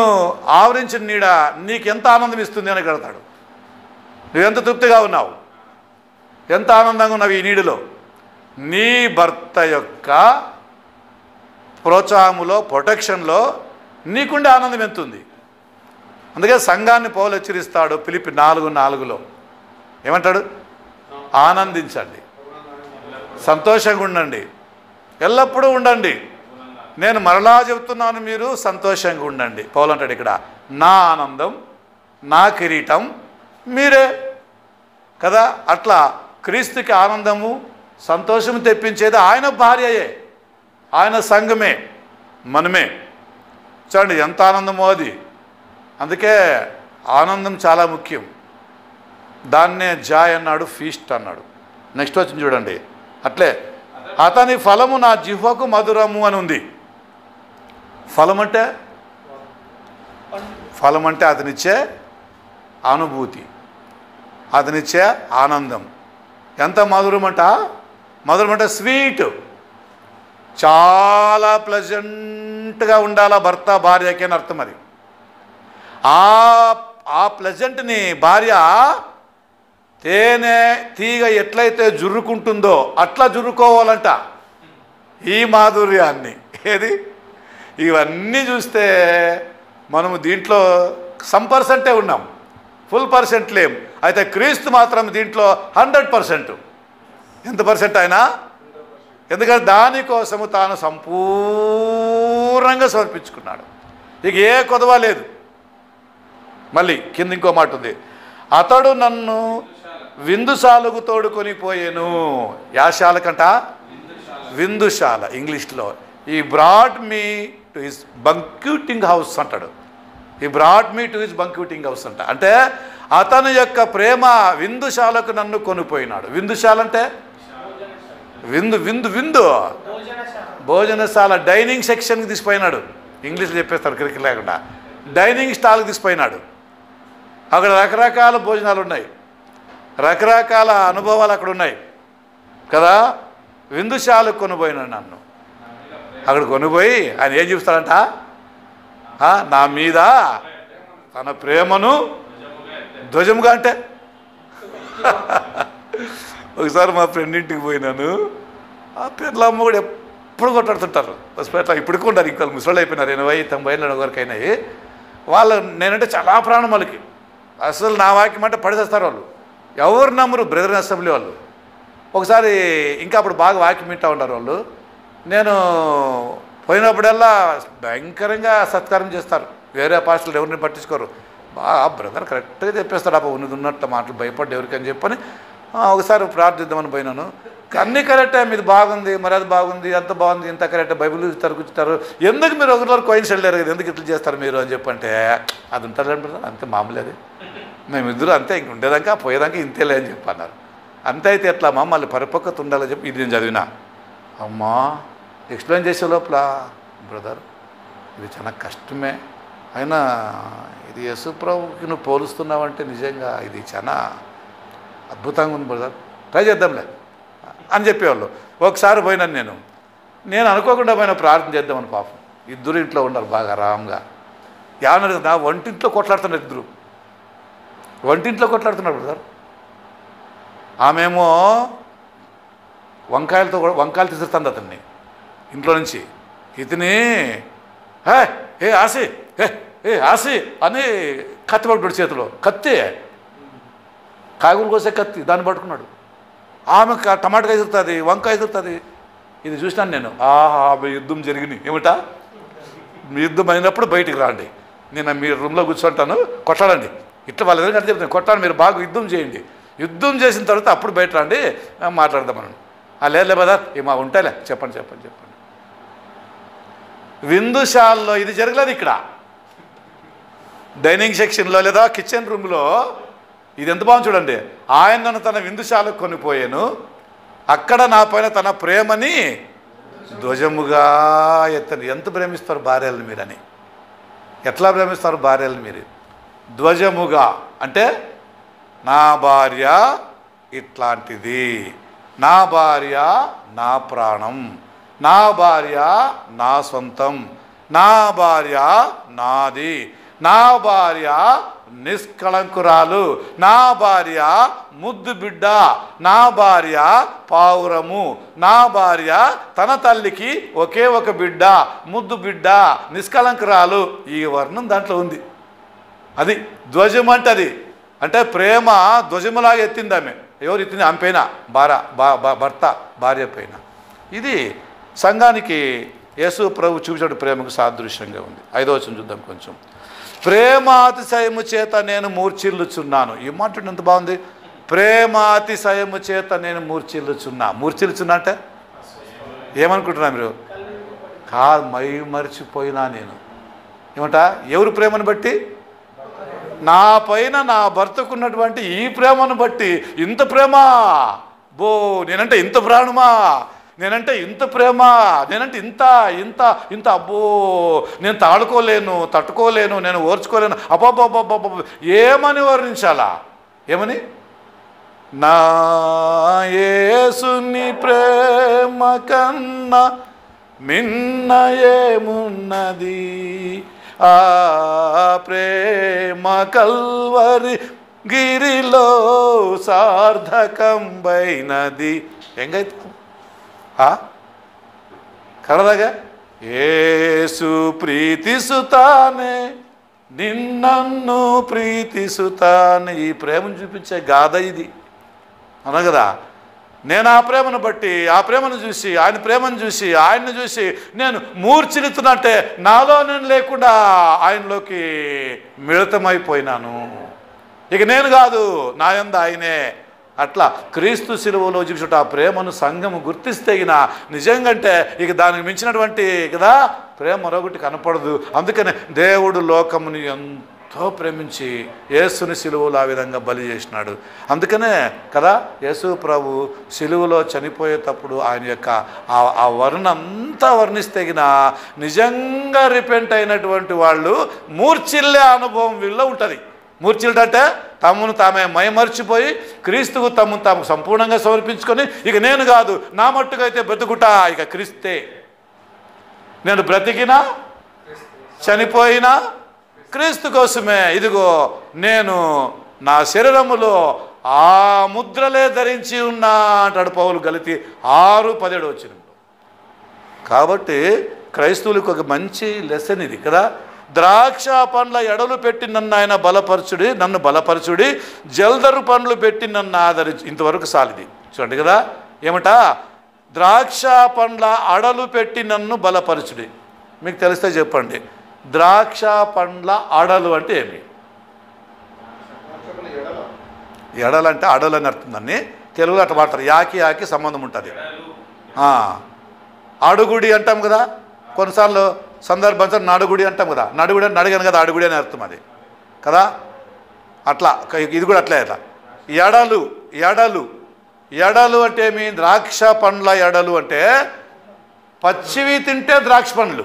Speaker 1: ఆవరించిన నీడ నీకెంత ఆనందం ఇస్తుంది అని కడతాడు. నువ్వెంత తృప్తిగా ఉన్నావు, ఎంత ఆనందంగా ఉన్నావు ఈ నీడలో. నీ భర్త యొక్క ప్రోత్సాహములో ప్రొటెక్షన్లో నీకుండే ఆనందం ఎంత ఉంది. అందుకే సంఘాన్ని పౌలు హెచ్చరిస్తాడు ఫిలిప్పి 4:4లో ఏమంటాడు? ఆనందించండి, సంతోషంగా ఉండండి, ఎల్లప్పుడూ ఉండండి. నేను మరలా చెబుతున్నాను, మీరు సంతోషంగా ఉండండి. పౌలు అంటాడు ఇక్కడ, నా ఆనందం, నా కిరీటం మీరే కదా. అట్లా క్రీస్తుకి ఆనందము సంతోషము తెప్పించేది ఆయన భార్యయే, ఆయన సంఘమే, మనమే. చూడండి ఎంత ఆనందమో అది. అందుకే ఆనందం చాలా ముఖ్యం. దాన్నే జాయ్ అన్నాడు, ఫీస్ట్ అన్నాడు. నెక్స్ట్ వచ్చింది చూడండి, అట్లే అతని ఫలము నా జిహ్వకు మధురము అని ఉంది. ఫలం అంటే అతనిచ్చే అనుభూతి, అతనిచ్చే ఆనందం. ఎంత మధురమంట? మధురమంటే స్వీట్, చాలా ప్లెజెంట్గా ఉండాలా భర్త భార్యకి అని అర్థం. అది ఆ ప్లెజెంట్ని భార్య తేనె తీగ ఎట్లయితే జుర్రుకుంటుందో అట్లా జుర్రుకోవాలంట ఈ మాధుర్యాన్ని. ఏది? ఇవన్నీ చూస్తే మనము దీంట్లో సమ్ పర్సెంటే ఉన్నాం, ఫుల్ పర్సెంట్ లేం. అయితే క్రీస్తు మాత్రం దీంట్లో 100%. ఎంత పర్సెంట్ ఆయన? ఎందుకంటే దానికోసము తాను సంపూర్ణంగా సమర్పించుకున్నాడు. ఇక ఏ కొదవ లేదు. మళ్ళీ కింద ఇంకో మాట ఉంది, అతడు నన్ను విందుశాలకు తోడుకొని పోయేను. యాశాలకంట విందుశాల ఇంగ్లీష్లో. He brought me to his banqueting house అంటాడు. He brought me to his banqueting house అంట. అంటే అతని యొక్క ప్రేమ విందుశాలకు నన్ను కొనిపోయినాడు. విందుశాల అంటే విందు విందు విందు భోజనశాల, డైనింగ్ సెక్షన్కి తీసిపోయినాడు. ఇంగ్లీష్లో చెప్పేస్తారు క్రికెట్ లేకుండా. డైనింగ్ స్టాల్కి తీసిపోయినాడు. అక్కడ రకరకాల భోజనాలు ఉన్నాయి, రకరకాల అనుభవాలు అక్కడ ఉన్నాయి కదా. విందుశాలకు కొనిపోయినాడు నన్ను. అక్కడ కొనిపోయి ఆయన ఏం చూస్తాడంట? నా మీద తన ప్రేమను ధ్వజముగా. అంటే ఒకసారి మా ఫ్రెండ్ ఇంటికి పోయినాను. ఆ పిల్లమ్మ కూడా ఎప్పుడు కొట్లాడుతుంటారు. ఇప్పటికీ ఉంటారు, ఇంకా ముసళ్ళు అయిపోయినారు, 80-90 ఏళ్ళ వరకు అయినాయి వాళ్ళు. నేనంటే చాలా ప్రాణం వాళ్ళకి. అసలు నా వాక్యం అంటే పడిచేస్తారు వాళ్ళు, ఎవరు నమ్మరు. బ్రదర్ అసెంబ్లీ వాళ్ళు. ఒకసారి ఇంకా అప్పుడు బాగా వాక్యం వింటూ ఉంటారు వాళ్ళు. నేను పోయినప్పుడల్లా భయంకరంగా సత్కారం చేస్తారు. వేరే పాస్టర్లు ఎవరిని పట్టించుకోరు. బాగా బ్రదర్ కరెక్ట్గా చెప్పేస్తాడు. అప్పుడు ఉన్నట్టు మాటలు భయపడ్డ ఎవరికని చెప్పని ఒకసారి ప్రార్థిద్దామని పోయినాను. అన్నీ కరెక్టే, మీది బాగుంది, మరి అది బాగుంది, అంత బాగుంది, ఇంత కరెక్టే, బైబిల్ తరుకుతారు, ఎందుకు మీరు ఒకరిలో కోయిన్సైడ్ లేరు కదా, ఎందుకు ఇట్లా చేస్తారు మీరు అని చెప్పంటే, అది ఉంటారు అంతే, మామూలు. అది మేమిద్దరు అంతే, ఇంక ఉండేదాకా పోయేదాకా ఇంతేలే అని చెప్పన్నారు. అంతే. అయితే ఎట్లా అమ్మా, మళ్ళీ పరిపక్వత ఉండాలని చెప్పి ఇది నేను చదివినా. అమ్మా ఎక్స్ప్లెయిన్ చేసే లోపల, బ్రదర్ ఇది చాలా కష్టమే, అయినా ఇది యేసుప్రభుకి నువ్వు పోలుస్తున్నావంటే నిజంగా ఇది చాలా అద్భుతంగా ఉంది బ్రదర్, ట్రై చేద్దాంలే అని చెప్పేవాళ్ళు. ఒకసారి పోయినాను నేను అనుకోకుండా పోయిన ప్రార్థన చేద్దామని. పాపం ఇద్దరు ఇంట్లో ఉన్నారు బాగా ఆరాంగా. ఏమన్నారు నా వంటింట్లో కొట్లాడుతున్నారు, ఇద్దరు వంటింట్లో కొట్లాడుతున్నారు బ్రదర్. ఆమెమో వంకాయలు తీసుకుతుంది అతన్ని ఇంట్లో నుంచి. ఇతని ఏ ఆసి ఆసి అని కత్తి పట్టుకున్నాడు చేతిలో. కత్తి, కాయగూరలు కోసే కత్తి, దాన్ని పట్టుకున్నాడు. ఆమె టమాటా ఎదురుతుంది, వంకాయ ఎదురుతుంది. ఇది చూసినాను నేను. మీ యుద్ధం జరిగింది ఏమిటా, మీ యుద్ధం అయినప్పుడు బయటికి రాండి, నేను మీ రూమ్లో కూర్చుంటాను, కొట్లాడండి. ఇట్లా వాళ్ళ ఎదురుగా చెప్తాను, కొట్టాలి, మీరు బాగా యుద్ధం చేయండి, యుద్ధం చేసిన తర్వాత అప్పుడు బయట రండి మాట్లాడదామని. లేదు బదా మా ఉంటాయిలే, చెప్పండి. విందుశాలలో ఇది జరగలేదు. ఇక్కడ డైనింగ్ సెక్షన్లో లేదా కిచెన్ రూమ్లో ఇది ఎంత బాగుంది చూడండి. ఆయన నన్ను తన విందుశాలకు కొనిపోయాను, అక్కడ నా పైన తన ప్రేమని ధ్వజముగా ఎత్తని. ఎంత ప్రేమిస్తారు భార్యలను మీరని, ఎట్లా ప్రేమిస్తారు భార్యలను మీరు? ధ్వజముగా అంటే నా భార్య ఇట్లాంటిది, నా భార్య నా ప్రాణం, నా భార్య నా సొంతం, నా భార్య నాది, నా భార్య నిష్కళంకురాలు, నా భార్య ముద్దు బిడ్డ, నా భార్య పావురము, నా భార్య తన తల్లికి ఒకే ఒక బిడ్డ, ముద్దు బిడ్డ, నిష్కళంకురాలు. ఈ వర్ణం దాంట్లో ఉంది. అది ధ్వజం అంటే అది అంటే ప్రేమ ధ్వజములాగా ఎత్తింది ఆమె. ఎవరు ఎత్తింది? ఆమె పైన భర్త భార్య పైన. ఇది సంఘానికి యేసు ప్రభు చూపించిన ప్రేమకు సాదృశ్యంగా ఉంది. 5వ వచనం చూద్దాం కొంచెం. ప్రేమాతిశయము చేత నేను మూర్ఛిల్లుచున్నాను. ఈ మాట ఎంత బాగుంది. ప్రేమాతిశయము చేత నేను మూర్ఛిల్లుచున్నా. మూర్ఛిల్లుచున్నా అంటే ఏమనుకుంటున్నా మీరు? మై మరిచిపోయినా నేను. ఏమంట? ఎవరు ప్రేమను బట్టి? నా పైన నా భర్తకున్నటువంటి ఈ ప్రేమను బట్టి. ఇంత ప్రేమ బో, నేనంటే ఇంత ప్రాణమా, నేనంటే ఇంత ప్రేమ, నేనంటే ఇంత ఇంత ఇంత అబ్బో, నేను తాడుకోలేను, తట్టుకోలేను, నేను ఓర్చుకోలేను. అబ్బబ్బబ్బబ్బబ్బ, ఏమని వర్ణించాలా? ఏమని? నా యేసుని ప్రేమ కన్నా మిన్న ఏమున్నది, ఆ ప్రేమ కల్వరి గిరిలో సార్థకంబైనది. ఎంగైతే కరదాగా యేసు ప్రీతిసుతానే నిన్నన్ను ప్రీతిసుతానే. ఈ ప్రేమను చూపించే గాథ ఇది, అన కదా. నేను ఆ ప్రేమను బట్టి, ఆ ప్రేమను చూసి, ఆయన ప్రేమను చూసి, ఆయన్ని చూసి నేను మూర్ఛిల్లుతున్నట్టే నాలో నేను లేకుండా ఆయనలోకి మిళితమైపోయినాను. ఇక నేను కాదు, నా యందు ఆయనే. అట్లా క్రీస్తు శిలువలో చూపించుట ఆ ప్రేమను సంఘము గుర్తిస్తేగిన నిజంగంటే ఇక దానికి మించినటువంటి కదా ప్రేమ మరొకటి కనపడదు. అందుకనే దేవుడు లోకముని ఎంతో ప్రేమించి యేసుని శిలువలో ఆ విధంగా బలి చేసినాడు. అందుకనే కదా యేసు ప్రభు శిలువలో చనిపోయేటప్పుడు ఆయన యొక్క ఆ వర్ణంతా వర్ణిస్తేగిన నిజంగా రిపెంట్ అయినటువంటి వాళ్ళు మూర్ఛిల్లే అనుభవం వీళ్ళలో ఉంటుంది. మూర్ఛిల్లంటే తమను తామే మైమర్చిపోయి క్రీస్తుకు తమను తాము సంపూర్ణంగా సమర్పించుకొని ఇక నేను కాదు, నా మట్టుకైతే బ్రతుకుటా ఇక క్రీస్తే, నేను బ్రతికినా చనిపోయినా క్రీస్తు కోసమే. ఇదిగో నేను నా శరీరములో ఆ ముద్రలే ధరించి ఉన్నా అంటాడు పౌలు గలతీ 6:17 వచనంలో. కాబట్టి క్రైస్తవులకు ఒక మంచి లెసన్ ఇది కదా. ద్రాక్ష పండ్ల ఎడలు పెట్టి నన్ను ఆయన బలపరచుడి, నన్ను బలపరచుడి, జల్దరు పండ్లు పెట్టి నన్ను ఆదరించి. ఇంతవరకు సాలిది చూడండి కదా. ఏమట? ద్రాక్ష పండ్ల అడలు పెట్టి నన్ను బలపరచుడి. మీకు తెలిస్తే చెప్పండి, ద్రాక్ష పండ్ల అడలు అంటే ఏమి? ఎడలంటే అడలు అని అర్థందని తెలుగులో అట్లా మాట్లాడతారు. యాకి సంబంధం ఉంటుంది. అడుగుడి అంటాం కదా, కొన్నిసార్లు సందర్భాంతో నడుగుడి అంటాం కదా. నడుగుడి అంటే నడిగాను కదా, అడుగుడి అని అర్థం అది కదా. అట్లా ఇది కూడా అట్లే. అట్లా ఎడలు ఎడలు ఎడలు అంటే ఏమి? ద్రాక్ష పండ్ల ఎడలు అంటే పచ్చివి తింటే ద్రాక్ష పండ్లు.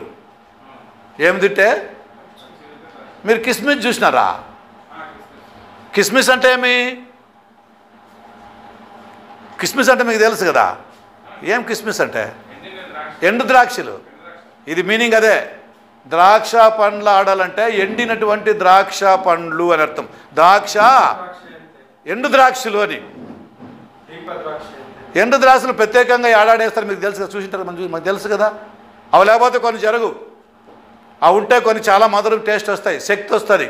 Speaker 1: ఏమి తింటే? మీరు కిస్మిస్ చూసినారా? కిస్మిస్ అంటే ఏమి? కిస్మిస్ అంటే మీకు తెలుసు కదా. ఏం కిస్మిస్ అంటే? ఎండు ద్రాక్షలు. ఇది మీనింగ్ అదే. ద్రాక్ష పండ్ల ఆడాలంటే ఎండినటువంటి ద్రాక్ష పండ్లు అని అర్థం. ద్రాక్ష ఎండు ద్రాక్షలు అని. ఎండు ద్రాక్షలు ప్రత్యేకంగా ఏడాడేస్తారు, మీకు తెలుసు కదా, చూసింటారు, మనకు తెలుసు కదా. అవి లేకపోతే కొన్ని జరుగు, అవి ఉంటే కొన్ని చాలా మధురం టేస్ట్ వస్తాయి, శక్తి వస్తుంది.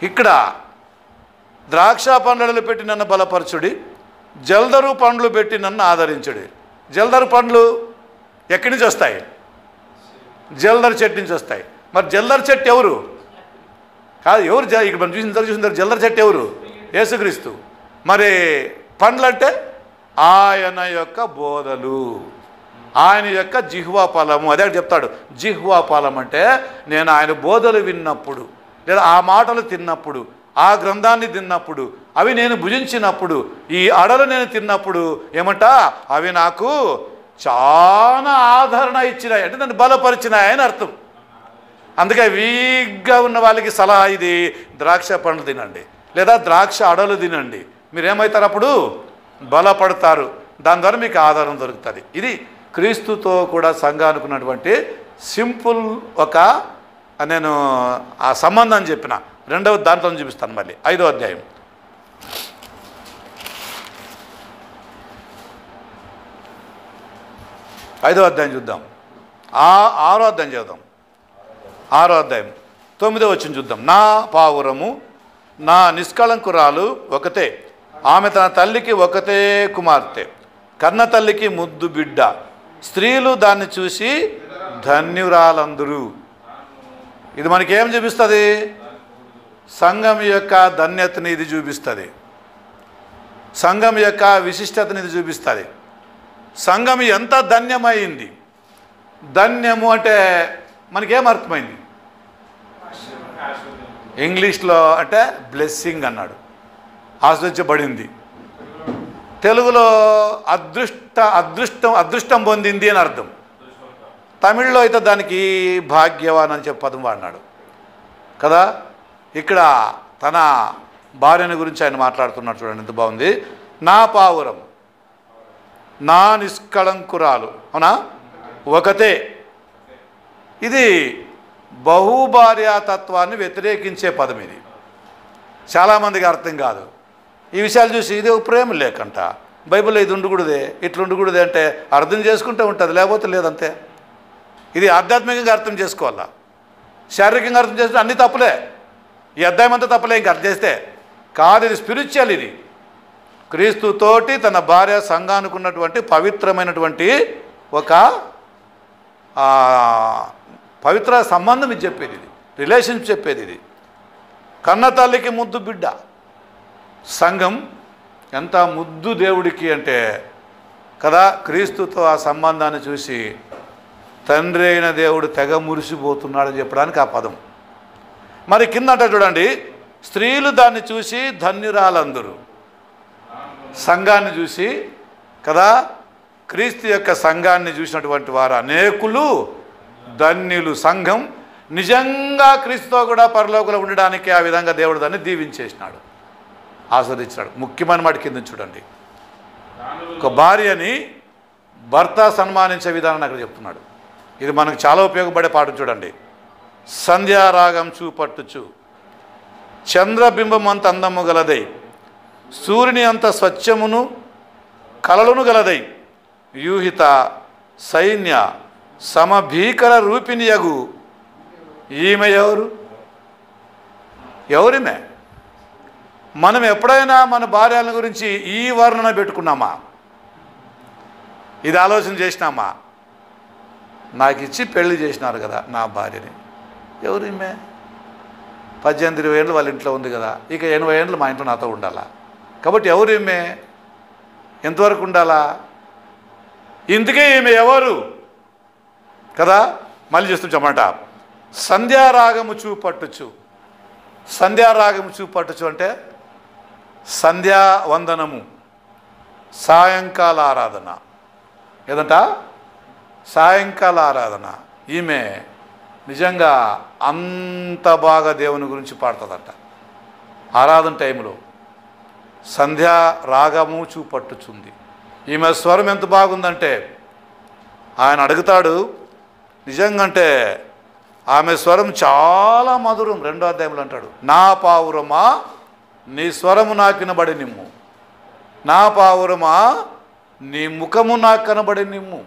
Speaker 1: ఇక్కడ ద్రాక్ష పండ్లు పెట్టి నన్ను బలపరచుడి, జల్దరు పండ్లు పెట్టి నన్ను ఆదరించుడి. జల్దరు పండ్లు ఎక్కడి నుంచి వస్తాయి? జల్దర్ చెట్టు నుంచి వస్తాయి. మరి జల్దర్ చెట్టు ఎవరు? కాదు, ఎవరు? ఇక్కడ మనం చూసిన జల్దర్ చెట్టు ఎవరు? యేసుక్రీస్తు. మరి పండ్లు అంటే ఆయన యొక్క బోధలు, ఆయన యొక్క జిహ్వా ఫలము. అదే చెప్తాడు, జిహ్వా ఫలం అంటే నేను ఆయన బోధలు విన్నప్పుడు, లేదా ఆ మాటలు తిన్నప్పుడు, ఆ గ్రంథాన్ని తిన్నప్పుడు, అవి నేను భుజించినప్పుడు, ఈ అడలు నేను తిన్నప్పుడు ఏమంట? అవి నాకు చాలా ఆదరణ ఇచ్చినాయి, అంటే నన్ను బలపరిచినాయి అని అర్థం. అందుకే వీక్గా ఉన్న వాళ్ళకి సలహా ఇది, ద్రాక్ష పండ్లు తినండి, లేదా ద్రాక్ష అడలు తినండి. మీరేమవుతారు? అప్పుడు బలపడతారు. దాని ద్వారా మీకు ఆధారం దొరుకుతుంది. ఇది క్రీస్తుతో కూడా సంఘానికి ఉన్నటువంటి సింపుల్ ఒక నేను ఆ సంబంధం చెప్పిన. రెండవ దాంట్లో చూపిస్తాను మళ్ళీ 5వ అధ్యాయం. 5వ అధ్యాయం చూద్దాం. 6వ అధ్యాయం చదువుదాం. 6వ అధ్యాయం 9వ వచనం చూద్దాం. నా పావురము నా నిష్కళంకురాలు ఒకతే, ఆమె తన తల్లికి ఒకతే కుమార్తె, కన్న తల్లికి ముద్దు బిడ్డ, స్త్రీలు దాన్ని చూసి ధన్యురాలందరూ. ఇది మనకేం చూపిస్తుంది? సంఘం యొక్క ధన్యతని ఇది చూపిస్తుంది, సంఘం యొక్క విశిష్టతని ఇది చూపిస్తుంది. సంఘం ఎంత ధన్యమైంది. ధన్యము అంటే మనకేం అర్థమైంది? ఇంగ్లీష్లో అంటే బ్లెస్సింగ్ అన్నాడు, ఆశ్రయించబడింది. తెలుగులో అదృష్టం పొందింది అని అర్థం. తమిళ్లో అయితే దానికి భాగ్యవాన్ అని చెప్పి పదం వాడినాడు కదా. ఇక్కడ తన భార్యని గురించి ఆయన మాట్లాడుతున్నాడు. చూడండి ఎంత బాగుంది. నా పావురం నా నిష్కళంకురాలు, అవునా, ఒకతే. ఇది బహుభార్యాతత్వాన్ని వ్యతిరేకించే పదం. ఇది చాలామందికి అర్థం కాదు. ఈ విషయాలు చూసి ఇది ప్రేమ లేకంట, బైబిల్లో ఇది ఉండకూడదే, ఇట్లా ఉండకూడదే అంటే అర్థం చేసుకుంటూ ఉంటుంది, లేకపోతే లేదంతే. ఇది ఆధ్యాత్మికంగా అర్థం చేసుకోవాలా, శారీరకంగా అర్థం చేస్తే అన్ని తప్పులే. ఈ అధ్యాయం అంతా తప్పులే ఇంక అర్థం చేస్తే కాదు. ఇది స్పిరిచువల్. ఇది క్రీస్తుతోటి తన భార్య సంఘానికి ఉన్నటువంటి పవిత్రమైనటువంటి ఒక పవిత్ర సంబంధం ఇది చెప్పేది, ఇది రిలేషన్షిప్ చెప్పేది. ఇది కన్న తల్లికి ముద్దు బిడ్డ. సంఘం ఎంత ముద్దు దేవుడికి అంటే కదా, క్రీస్తుతో ఆ సంబంధాన్ని చూసి తండ్రి అయిన దేవుడు తెగ మురిసిపోతున్నాడని చెప్పడానికి ఆ పదం. మరి కిందట చూడండి, స్త్రీలు దాన్ని చూసి ధన్యురాలందరూ. సంఘాన్ని చూసి కదా, క్రీస్తు యొక్క సంఘాన్ని చూసినటువంటి వారు అనేకులు ధన్యులు. సంఘం నిజంగా క్రీస్తుతో కూడా పరలోకంలో ఉండడానికి ఆ విధంగా దేవుడు దాన్ని దీవించేసినాడు, ఆస్వాదించినాడు. ముఖ్యమైన మాట కింద చూడండి, ఒక భార్యని భర్త సన్మానించే విధానాన్ని అక్కడ చెప్తున్నాడు. ఇది మనకు చాలా ఉపయోగపడే పాఠం. చూడండి, సంధ్యారాగం చూపట్టుచు చంద్రబింబం అంత అందము గలదై, సూర్యుని అంత స్వచ్ఛమును కలలును గలదై, యూహిత సైన్య సమభీకర రూపిణియగు ఈమె ఎవరు? ఎవరిమే? మనం ఎప్పుడైనా మన భార్యల గురించి ఈ వర్ణన పెట్టుకున్నామా? ఇది ఆలోచన చేసినామా? నాకు ఇచ్చి పెళ్లి చేసినారు కదా నా భార్యని, ఎవరు ఈమె? 18-20 ఏళ్ళు వాళ్ళ ఇంట్లో ఉంది కదా, ఇక 80 ఏళ్ళు మా ఇంట్లో నాతో ఉండాలా. కాబట్టి ఎవరు ఈమె? ఎంతవరకు ఉండాలా? ఇందుకే ఈమె ఎవరు కదా. మళ్ళీ చూస్తుంటామట, సంధ్యారాగము చూపట్టుచు. సంధ్యారాగము చూపట్టుచు అంటే సంధ్యావందనము, సాయంకాల ఆరాధన. ఏదంట? సాయంకాల ఆరాధన. ఈమె నిజంగా అంత బాగా దేవుని గురించి పాడుతుందట ఆరాధన టైంలో. సంధ్యా రాగము చూపట్టుచుంది. ఈమె స్వరం ఎంత బాగుందంటే ఆయన అడుగుతాడు, నిజంగా ఆమె స్వరం చాలా మధురం. 2వ అధ్యాయంలో అంటాడు, నా పావురమా నీ స్వరము నాకు వినబడి నిమ్ము, నా పావురమా నీ ముఖము నాకు కనబడి నిమ్ము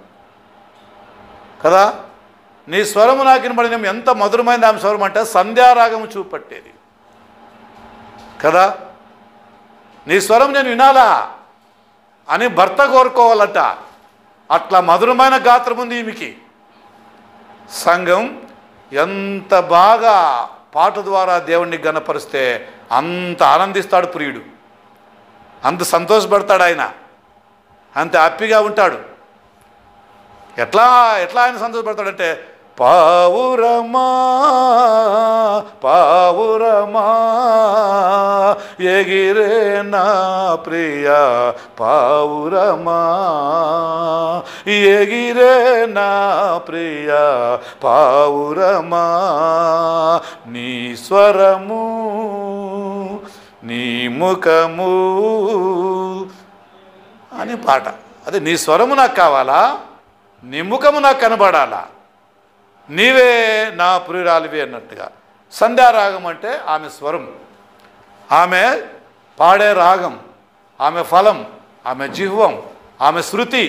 Speaker 1: కదా. నీ స్వరము నాకు వినబడి నిమ్ము. ఎంత మధురమైంది ఆమె స్వరం అంటే సంధ్యారాగము చూపట్టేది కదా. నీ స్వరం నేను వినాలా అని భర్త కోరుకోవాలట. అట్లా మధురమైన గాత్రం ఉంది ఈమెకి. సంఘం ఎంత బాగా పాట ద్వారా దేవుణ్ణి గణపరిస్తే అంత ఆనందిస్తాడు ప్రియుడు, అంత సంతోషపడతాడు ఆయన, అంత హ్యాపీగా ఉంటాడు. ఎట్లా ఆయన సంతోషపడతాడంటే, పావురమా పావురమా ఎగిరే నా ప్రియ పావురమా ఎగిరే నా ప్రియ పావురమా నీ స్వరము నీ ముఖము అని పాట. అదే నీ స్వరము నాకు కావాలా, నీ ముఖము నాకు కనబడాలా, నీవే నా ప్రియురాలివి అన్నట్టుగా. సంధ్యారాగం అంటే ఆమె స్వరం, ఆమె పాడే రాగం, ఆమె ఫలం, ఆమె జిహ్వం, ఆమె శృతి,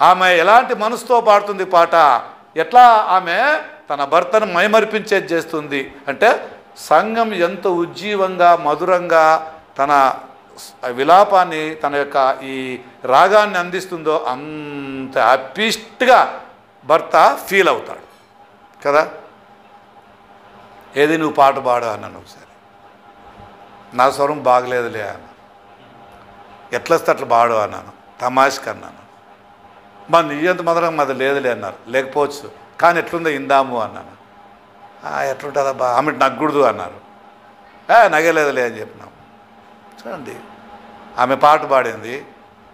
Speaker 1: ఆమె ఎలాంటి మనసుతో పాడుతుంది పాట, ఎట్లా ఆమె తన భర్తను మైమరిపించేది చేస్తుంది అంటే సంఘం ఎంత ఉజ్జీవంగా మధురంగా తన విలాపాన్ని తన యొక్క ఈ రాగాన్ని అందిస్తుందో అంత హ్యాపీస్ట్గా భర్త ఫీల్ అవుతాడు కదా. ఏది నువ్వు పాట పాడు అన్నాను ఒకసారి. నా స్వరం బాగలేదులే అన్న. ఎట్లా వస్తే అట్లా పాడు అన్నాను, తమాష్కి అన్నాను. మా నీ ఎంత మధురం అది లేదులే అన్నారు. లేకపోవచ్చు కానీ ఎట్లుందో ఇందాము అన్నాను. ఎట్లుంటుందబ్బా ఆమె నగ్గూడదు అన్నారు. నగలేదులే అని చెప్పినాం. చూడండి ఆమె పాట పాడింది,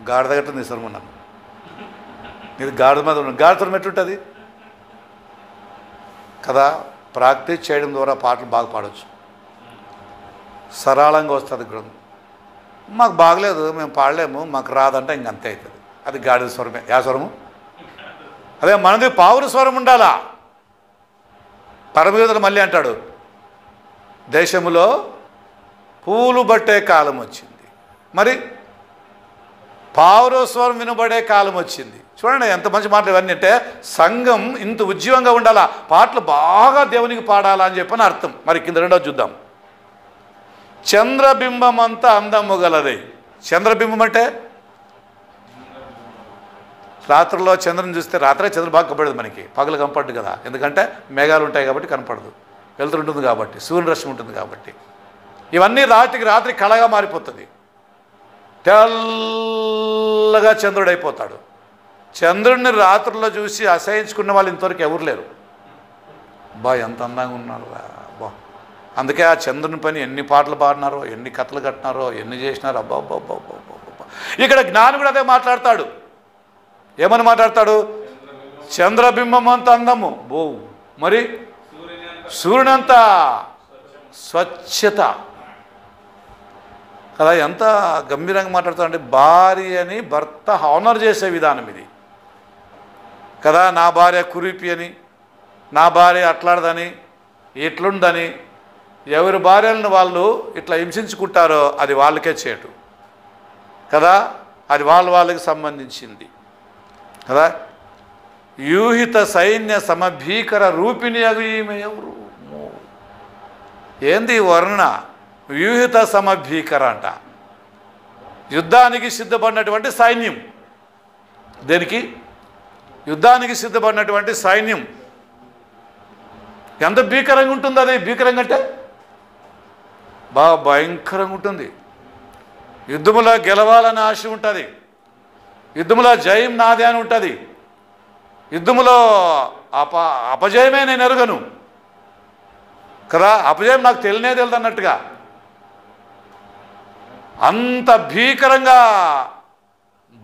Speaker 1: గాడిద గట్ట నిసరం ఉన్నాను. ఇది గాడిద మీద ఉన్నాను. గాడిదం ఎట్లుంటుంది కదా. ప్రాక్టీస్ చేయడం ద్వారా పాటలు బాగా పాడవచ్చు, సరళంగా వస్తుంది గ్రంథం. మాకు బాగలేదు, మేము పాడలేము, మాకు రాదంటే ఇంకంతే అవుతుంది. అది గాడిద స్వరమే. యా స్వరము? అదే మనది పావురు స్వరం ఉండాలా. పరమగీతలు మళ్ళీ అంటాడు, దేశములో పూలు బట్టే కాలం వచ్చింది, మరి పావురు స్వరం వినబడే కాలం వచ్చింది. చూడండి ఎంత మంచి మాటలు ఇవన్నీ. అంటే సంఘం ఇంత ఉజ్జీవంగా ఉండాలా, పాటలు బాగా దేవునికి పాడాలా అని చెప్పని అర్థం. మరి కింద రెండో చూద్దాం. చంద్రబింబం అంతా అందము గలది. చంద్రబింబం అంటే రాత్రిలో చంద్రుని చూస్తే, రాత్రే చంద్రుడు బాగా కనపడదు మనకి, పగలు కనపడదు కదా. ఎందుకంటే మేఘాలు ఉంటాయి కాబట్టి కనపడదు, వెలుతురు ఉంటుంది కాబట్టి, సూర్యరశ్మి ఉంటుంది కాబట్టి. ఇవన్నీ రాత్రికి రాత్రి కళగా మారిపోతుంది, తెల్లగా చంద్రుడు అయిపోతాడు. చంద్రుడిని రాత్రుల్లో చూసి అసహించుకున్న వాళ్ళు ఇంతవరకు ఎవరు లేరు. బా ఎంత అందంగా ఉన్నారు బా. అందుకే ఆ చంద్రుని పైన ఎన్ని పాటలు పాడినారో, ఎన్ని కథలు కట్టినారో, ఎన్ని చేసినారో. అబ్బా అబ్బా అబ్బా అబ్బా అబ్బా. ఇక్కడ జ్ఞాని కూడా అదే మాట్లాడతాడు. ఏమని మాట్లాడతాడు? చంద్రబింబం అంత అందము బో, మరి సూర్యునంత స్వచ్ఛత కదా. ఎంత గంభీరంగా మాట్లాడుతాడంటే భార్యని భర్త హానర్ చేసే విధానం ఇది కదా. నా భార్య కురిపి అని, నా భార్య అట్లాడదని, ఇట్లుందని, ఎవరి భార్యలను వాళ్ళు ఇట్లా హింసించుకుంటారో అది వాళ్ళకే చేటు కదా. అది వాళ్ళకి సంబంధించింది కదా. యూహిత సైన్య సమభీకర రూపిణి అవి ఈమె ఎవరు? ఏంది వర్ణ? వ్యూహిత సమభీకర అంట. యుద్ధానికి సిద్ధపడినటువంటి సైన్యం. దేనికి? యుద్ధానికి సిద్ధపడినటువంటి సైన్యం. ఎంత భీకరంగా ఉంటుంది అది. భీకరంగా అంటే బాగా భయంకరంగా ఉంటుంది. యుద్ధములో గెలవాలని ఆశ ఉంటుంది, యుద్ధములో జయం నాదే అని ఉంటుంది, యుద్ధములో అపజయమే నేను ఎరుగను కదా. అపజయం నాకు తెలియనే తెలియదు అన్నట్టుగా అంత భీకరంగా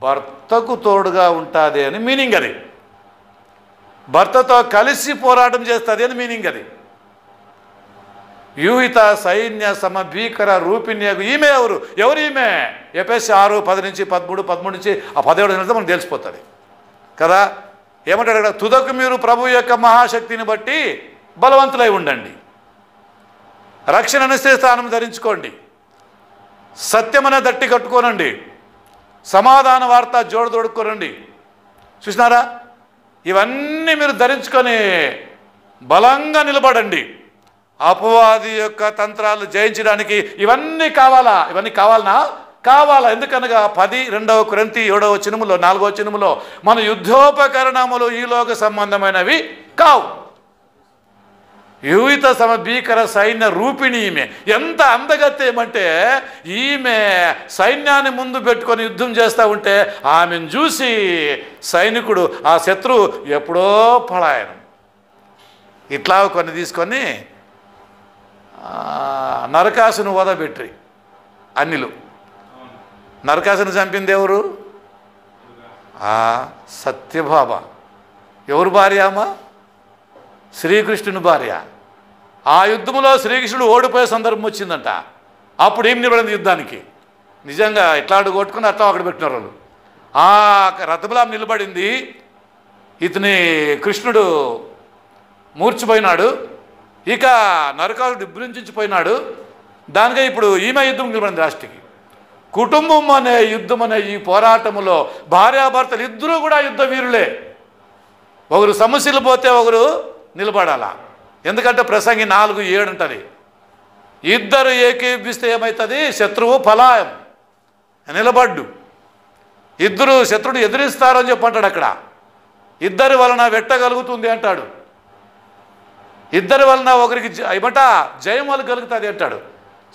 Speaker 1: భర్తకు తోడుగా ఉంటుంది అని మీనింగ్ అది. భర్తతో కలిసి పోరాటం చేస్తుంది అని మీనింగ్ అది. యూహిత సైన్య సమభీకర రూపిణ్యకు ఈమె ఎవరు? ఎవరు ఈమె? ఎఫెసీ 6:10 నుంచి 13 నుంచి ఆ 17 మనకు తెలిసిపోతుంది కదా. ఏమంటాడు అక్కడ? తుదకు మీరు ప్రభు యొక్క మహాశక్తిని బట్టి బలవంతులై ఉండండి, రక్షణ నిశ్చయస్థానం ధరించుకోండి, సత్యమనే దట్టి కట్టుకోనండి, సమాధాన వార్త జోడు తోడుకోనండి. చూసినారా? ఇవన్నీ మీరు ధరించుకొని బలంగా నిలబడండి. అపవాది యొక్క తంత్రాలు జయించడానికి ఇవన్నీ కావాలా? ఇవన్నీ కావాలనా? కావాలా. ఎందుకనగా 10 కొరింథీ 7 4 మన యుద్ధోపకరణములు ఈ లోక సంబంధమైనవి కావు. యూహిత సమభీకర సైన్య రూపిణి ఈమె. ఎంత అందగత్తేమంటే ఈమె సైన్యాన్ని ముందు పెట్టుకొని యుద్ధం చేస్తూ ఉంటే ఆమెను చూసి సైనికుడు ఆ శత్రువు ఎప్పుడో పలాయనం. ఇట్లా కొన్ని తీసుకొని నరకాసును వదబెట్రి అన్నిలు. నరకాసును చంపింది ఎవరు? సత్యభామ. ఎవరు భార్య? అమ్మా శ్రీకృష్ణుని భార్య. ఆ యుద్ధంలో శ్రీకృష్ణుడు ఓడిపోయే సందర్భం వచ్చిందంట. అప్పుడు ఏం నిలబడింది యుద్ధానికి? నిజంగా ఎట్లా అడుగు కొట్టుకుని అట్లా అక్కడ పెట్టినారు వాళ్ళు. ఆ రథములా నిలబడింది. ఇతని కృష్ణుడు మూర్చిపోయినాడు, ఇక నరకాసుడు నిబ్రించిపోయినాడు. దానిగా ఇప్పుడు ఈమె యుద్ధం నిలబడింది లాస్ట్కి. కుటుంబం అనే యుద్ధం అనే ఈ పోరాటములో భార్యాభర్తలు ఇద్దరూ కూడా యుద్ధ వీరులే. ఒకరు సమస్యలు పోతే ఒకరు నిలబడాలా. ఎందుకంటే ప్రసంగి 4:7 ఉంటుంది, ఇద్దరు ఏకీభిస్తే ఏమవుతుంది? శత్రువు పలాయం, నిలబడ్డు. ఇద్దరు శత్రుడు ఎదిరిస్తారని చెప్పంటాడు అక్కడ. ఇద్దరి వలన వెట్టగలుగుతుంది అంటాడు. ఇద్దరి వలన ఒకరికి ఏమంట జయం వాళ్ళు కలుగుతుంది అంటాడు.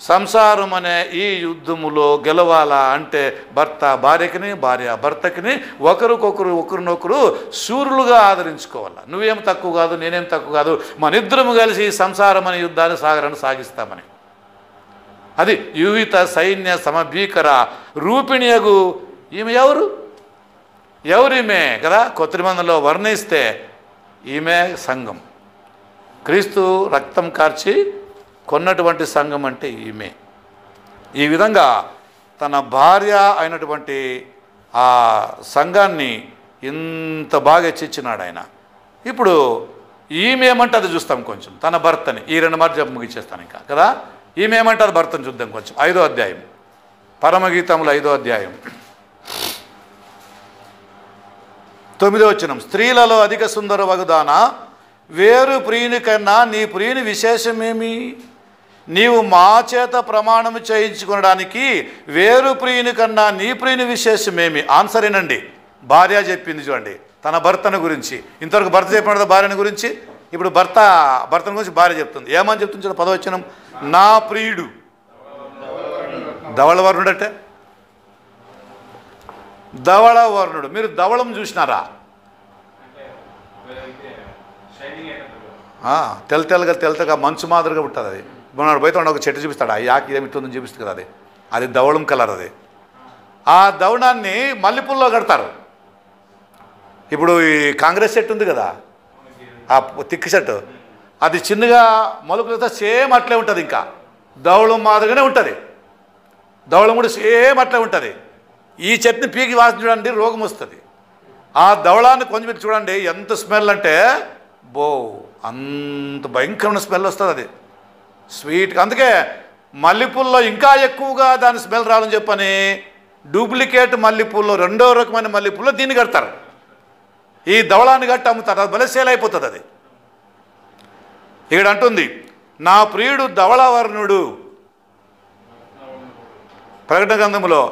Speaker 1: సంసారం అనే ఈ యుద్ధములో గెలవాలా అంటే భర్త భార్యకిని, భార్య భర్తకిని ఒకరినొకరు శూరులుగా ఆదరించుకోవాలా. నువ్వేం తక్కువ కాదు, నేనేం తక్కువ కాదు, మన ఇద్దరము కలిసి సంసారం అనే యుద్ధాన్ని సాగిస్తామని. అది యుహిత సైన్య సమభీకర రూపిణియగు. ఈమె ఎవరీమె కదా? కొత్త మందిలో వర్ణిస్తే ఈమె సంఘం. క్రీస్తు రక్తం కార్చి కొన్నటువంటి సంఘం అంటే ఈమె. ఈ విధంగా తన భార్య అయినటువంటి ఆ సంఘాన్ని ఇంత బాగా హెచ్చించినాడు ఆయన. ఇప్పుడు ఈమె ఏమంటుంది చూస్తాం కొంచెం, తన భర్తని. ఈ 2 మాట చెప్పి ముగిచ్చేస్తాను ఇంకా కదా. ఈమె ఏమంటారు భర్తను చూద్దాం కొంచెం. 5వ అధ్యాయం, పరమగీతములు 5వ అధ్యాయం 9వ వచనం. స్త్రీలలో అధిక సుందర వగుదానా, వేరు ప్రియుని కన్నా నీ ప్రియుని విశేషమేమి? నీవు మా చేత ప్రమాణము చేయించుకోవడానికి వేరు ప్రియుని కన్నా నీ ప్రియుని విశేషమేమి? ఆన్సర్ ఏనండి. భార్య చెప్పింది చూడండి తన భర్తను గురించి. ఇంతవరకు భర్త చెప్పిన భార్యను గురించి, ఇప్పుడు భర్తను గురించి భార్య చెప్తుంది. ఏమని చెప్తుంది చూడండి 10వ వచనం. నా ప్రియుడు ధవళవర్ణుడు అంటే ధవళవర్ణుడు. మీరు ధవళం చూసినారా? తెల్లగా మంచు మాదిరిగా ఉంటుంది. అది మొన్న పోతే ఒక చెట్టు చూపిస్తాడు, ఆ యాకి ఏమిట్టుందని చూపిస్తుంది కదా, అది ధవళం కలర్. అది ఆ ధవళాన్ని మల్లెపూల్లో కడతారు. ఇప్పుడు ఈ కాంగ్రెస్ చెట్టు ఉంది కదా, ఆ తిక్కు చెట్టు, అది చిన్నగా మొలకలతో సేమ్ అట్లే ఉంటుంది. ఇంకా ధవళం మాదిరిగానే ఉంటుంది. ధవళం కూడా సేమ్ అట్లే ఉంటుంది. ఈ చెట్టుని పీకి వాసన చూడండి, రోగం వస్తుంది. ఆ ధవళాన్ని కొంచెం పెట్టి చూడండి, ఎంత స్మెల్ అంటే అంత భయంకరమైన స్మెల్ వస్తుంది. అది స్వీట్గా. అందుకే మల్లెపూల్లో ఇంకా ఎక్కువగా దాని స్మెల్ రావాలని చెప్పని డూప్లికేట్ మల్లెపూల్లో, 2వ రకమైన మల్లెపూల్లో దీన్ని కడతారు. ఈ ధవళాన్ని కట్టి అమ్ముతారు. అది భలే సేల్ అయిపోతుంది. అది ఇక్కడ అంటుంది, నా ప్రియుడు ధవళవర్ణుడు. ప్రకటన గ్రంథంలో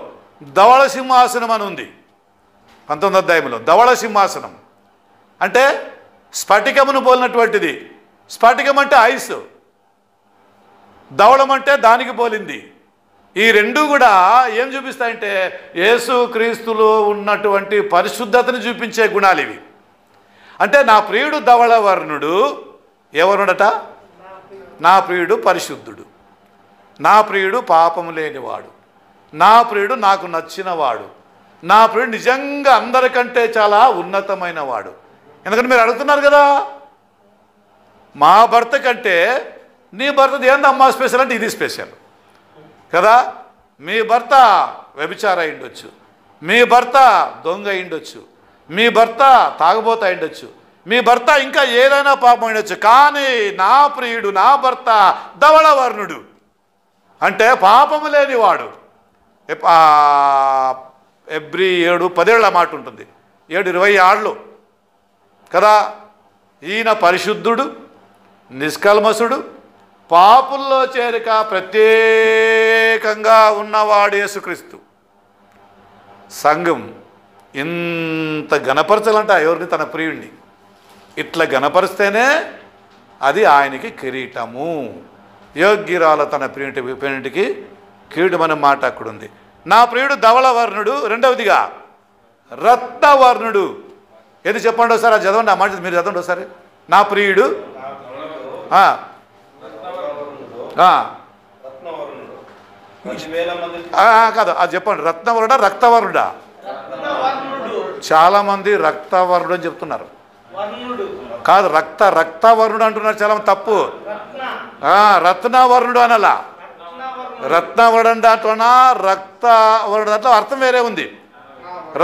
Speaker 1: ధవళ సింహాసనం అని ఉంది 19వ అధ్యాయంలో. ధవళ సింహాసనం అంటే స్ఫటికమును పోలినటువంటిది. స్ఫటికం అంటే ఐస్, ధవళం అంటే దానికి పోలింది. ఈ రెండు కూడా ఏం చూపిస్తాయంటే యేసు క్రీస్తులో ఉన్నటువంటి పరిశుద్ధతను చూపించే గుణాలు ఇవి. అంటే నా ప్రియుడు ధవళవర్ణుడు. ఎవరుడట? నా ప్రియుడు పరిశుద్ధుడు, నా ప్రియుడు పాపము లేనివాడు, నా ప్రియుడు నాకు నచ్చినవాడు, నా ప్రియుడు నిజంగా అందరికంటే చాలా ఉన్నతమైన వాడు. ఎందుకంటే మీరు అడుగుతున్నారు కదా, మా భర్త కంటే నీ భర్తది ఏందమ్మా స్పెషల్ అంటే ఇది స్పెషల్ కదా. మీ భర్త వ్యభిచార అయిండొచ్చు, మీ భర్త దొంగ అయిండొచ్చు, మీ భర్త తాగుబోత అయిండొచ్చు, మీ భర్త ఇంకా ఏదైనా పాపం అయిండొచ్చు. కానీ నా ప్రియుడు, నా భర్త ధవళవర్ణుడు అంటే పాపము లేనివాడు. ఎవ్రీ 7-10 మాట ఉంటుంది, 7:26 కదా. ఈయన పరిశుద్ధుడు, నిష్కల్మసుడు, పాపుల్లో చేరిక ప్రత్యేకంగా ఉన్నవాడు యేసుక్రీస్తు. సంఘం ఇంత గణపరచాలంట ఎవరిని? తన ప్రియుడిని. ఇట్లా గణపరిస్తేనే అది ఆయనకి కిరీటము. యోగ్యురాల తన ప్రియునికి కిరీటం అనే మాట అక్కడ ఉంది. నా ప్రియుడు ధవళవర్ణుడు. రెండవదిగా రత్నవర్ణుడు. ఏది చెప్పండి ఒకసారి, అది చదవండి. ఆ మాట మీరు చదవండి ఒకసారి. నా ప్రియుడు కాదు, అది చెప్పండి. రత్నవర్ణుడా రక్తవర్ణుడా? చాలామంది రక్తవర్ణుడు అని చెప్తున్నారు. కాదు, రక్తవర్ణుడు అంటున్నారు చాలా మంది. తప్పు. రత్నవర్ణుడు అనలా. రత్నవర్ణుడు దాంట్లోనా రక్తవర్ణుడు దాంట్లో అర్థం వేరే ఉంది.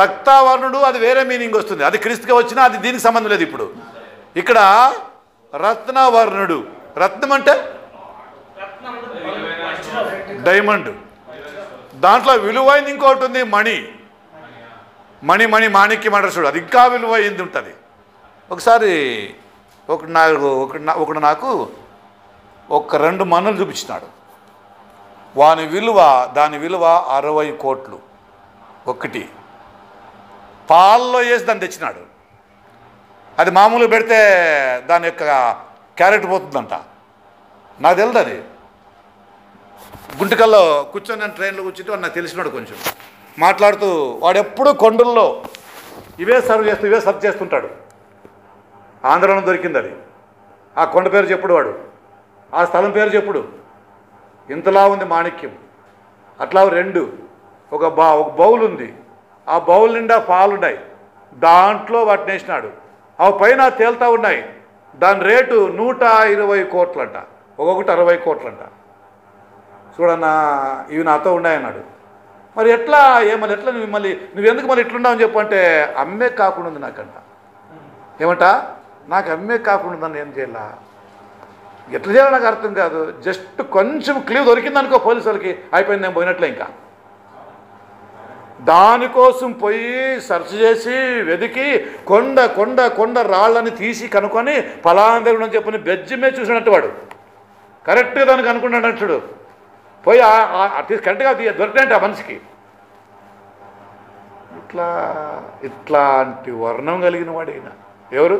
Speaker 1: రక్తవర్ణుడు అది వేరే మీనింగ్ వస్తుంది. అది క్రీస్తుగా వచ్చినా అది దీనికి సంబంధం లేదు. ఇప్పుడు ఇక్కడ రత్నవర్ణుడు. రత్నం అంటే డైమండ్. దాంట్లో విలువైంది ఇంకోటి ఉంది, మణి. మాణిక్యం అంటారు చూడు, అది ఇంకా విలువైంది ఉంటుంది. ఒకసారి ఒకడు నాకు 2 మన్నులు చూపించినాడు. దాని విలువ 60 కోట్లు. ఒకటి పాల్లో వేసి దాన్ని తెచ్చినాడు. అది మామూలుగా పెడితే దాని యొక్క క్యారెట్ పోతుందంట. నాకు తెలియదు. అది గుంటకల్లో కూర్చొని నేను ట్రైన్లో కూర్చుంటే వాడు నాకు తెలిసినాడు. కొంచెం మాట్లాడుతూ వాడు ఎప్పుడు కొండల్లో ఇవే సర్వ్ చేస్తుంటాడు. ఆంధ్రాలో దొరికింది అది. ఆ కొండ పేరు చెప్పుడు, వాడు ఆ స్థలం పేరు చెప్పుడు. ఇంతలా ఉంది మాణిక్యం. అట్లా 2 ఒక బౌల్ ఉంది. ఆ బౌల్ నిండా పాలున్నాయి. దాంట్లో వాటిని వేసినాడు. అవి పైన తేలుతూ ఉన్నాయి. దాని రేటు 120 కోట్లంట. ఒక్కొక్కటి 60 కోట్లంట. చూడన్నా, ఇవి నాతో ఉన్నాయన్నాడు. మరి ఎట్లా ఎట్లా నువ్వెందుకు మళ్ళీ ఇట్లున్నావని చెప్పంటే, అమ్మే కాకుండా ఉంది నాకంట. ఏమంట, నాకు అమ్మే కాకుండా ఉందని ఏం చేయాల, ఎట్లా చేయాలో నాకు అర్థం కాదు. జస్ట్ కొంచెం క్లీవ్ దొరికిందనుకో పోలీసు వాళ్ళకి, అయిపోయింది, నేను పోయినట్లే. ఇంకా దానికోసం పోయి సెర్చ్ చేసి వెతికి కొండ కొండ కొండ రాళ్ళని తీసి కనుక్కొని ఫలానా దగ్గర అని చెప్పని బెజ్జి మీద చూసినట్టు వాడు కరెక్ట్గా దానికి అనుకున్నాడు. చూడు, పోయి కరెక్ట్గా దొరికినట్టు ఆ మనిషికి. ఇట్లాంటి వర్ణం కలిగిన వాడు ఈయన. ఎవరు?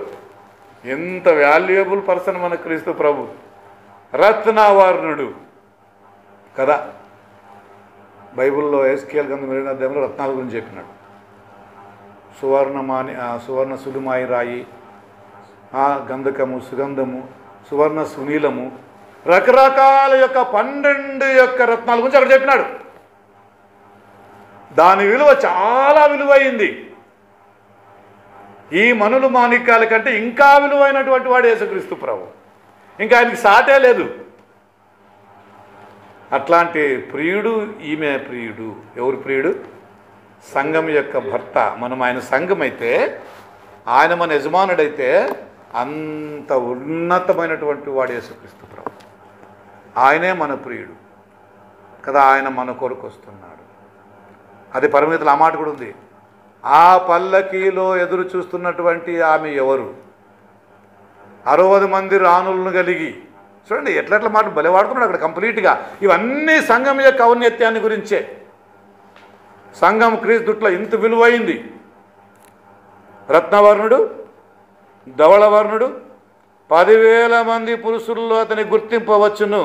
Speaker 1: ఎంత వాల్యుయబుల్ పర్సన్ మన క్రీస్తు ప్రభు. రత్నవర్ణుడు కదా. బైబిల్లో ఎస్కేల్ గ్రంథం 2వ అధ్యాయంలో రత్నాల గురించి చెప్పినాడు. సువర్ణ సులుమాయి రాయి, గంధకము, సుగంధము, సువర్ణ సునీలము, రకరకాల యొక్క 12 యొక్క రత్నాల గురించి అక్కడ చెప్పినాడు. దాని విలువ చాలా విలువైంది. ఈ మనులు మాణిక్యాల కంటే ఇంకా విలువైనటువంటి వాడు యేసుక్రీస్తు ప్రభు. ఇంకా ఆయనకి సాటే లేదు. అట్లాంటి ప్రియుడు, ఈమె ప్రియుడు. ఎవరు ప్రియుడు? సంఘం యొక్క భర్త. మనం ఆయన సంఘం అయితే, ఆయన మన యజమానుడైతే, అంత ఉన్నతమైనటువంటి వాడు యేసుక్రీస్తు ప్రభు. ఆయనే మన ప్రియుడు కదా. ఆయన మన కొరకు వస్తున్నాడు. అది పరమగీతలో ఆ మాట కూడా ఉంది. ఆ పల్లకీలో ఎదురు చూస్తున్నటువంటి ఆమె ఎవరు? 60 మంది రాణులను కలిగి. చూడండి ఎట్లా మాట భలే వాడుతున్నాడు అక్కడ కంప్లీట్గా. ఇవన్నీ సంఘం యొక్క ఔన్నత్యాన్ని గురించే. సంఘం క్రీస్తుట్లో ఇంత విలువైంది. రత్నవర్ణుడు, ధవళవర్ణుడు, 10,000 మంది పురుషుల్లో అతని గుర్తింపవచ్చును.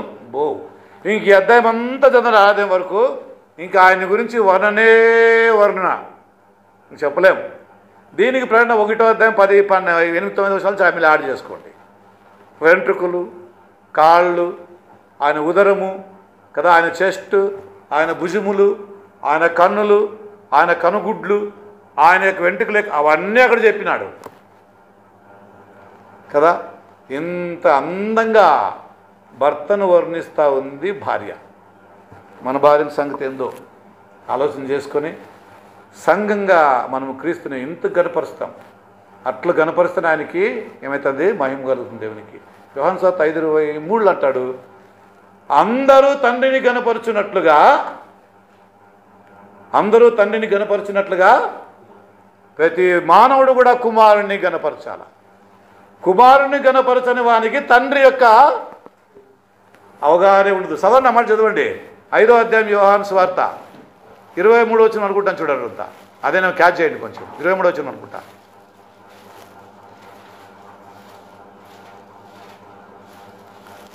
Speaker 1: ఇంక ఈ అధ్యాయం అంతా చదవని ఆదాయం వరకు ఇంకా ఆయన గురించి వర్ణన చెప్పలేము. దీనికి ప్రకటన 1వ అధ్యాయం 10, 8, 9 వర్షాలు చామిలు యాడ్ చేసుకోండి. వెంట్రుకలు, కాళ్ళు, ఆయన ఉదరము కదా, ఆయన చెస్ట్, ఆయన భుజములు, ఆయన కన్నులు, ఆయన కనుగుడ్లు, ఆయన యొక్క వెంట్రుకలు, అవన్నీ అక్కడ చెప్పినాడు కదా. ఇంత అందంగా భర్తను వర్ణిస్తూ ఉంది భార్య. మన భార్య సంగతి ఏందో ఆలోచన చేసుకొని సంఘంగా మనము క్రీస్తుని ఇంత గనపరుస్తాం. అట్లా గనపరుస్తున్న ఆయనకి ఏమవుతుంది? మహిమ కలుగుతుంది దేవునికి. యోహాను సువార్త 5:23 అంటాడు, అందరూ తండ్రిని గనపరుచున్నట్లుగా ప్రతి మానవుడు కూడా కుమారుణ్ణి గనపరచాల. కుమారుణ్ణి గనపరచని వానికి తండ్రి యొక్క అవగాహన ఉండదు. సాధారణ మాట చదవండి. 5వ అధ్యాయం యోహాను సువార్త 23 వచనం అనుకుంటాను. చూడండి అంతా అదే నేను క్యాచ్ చేయండి కొంచెం. 23 వచనం అనుకుంటా.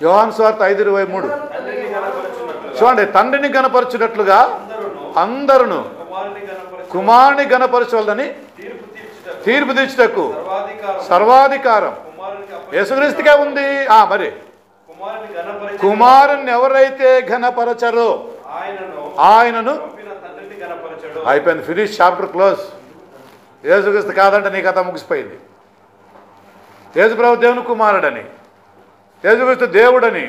Speaker 1: యోహాను సువార్త 5:23 చూడండి. తండ్రిని గనపరచున్నట్లుగా అందరూ కుమారుని గనపరచవలదని తీర్పు తీర్చుటకు సర్వాధికారం యేసుక్రీస్తుకే ఉంది. మరి కుమారుని ఎవరైతే ఘనపరచరో ఆయనను అయిపోయింది. Finish, chapter close. యేసుక్రీస్తు కాదంటే నీ కథ ముగిసిపోయింది. యేసుప్రభు దేవుని కుమారుడని, యేసుక్రీస్తు దేవుడని,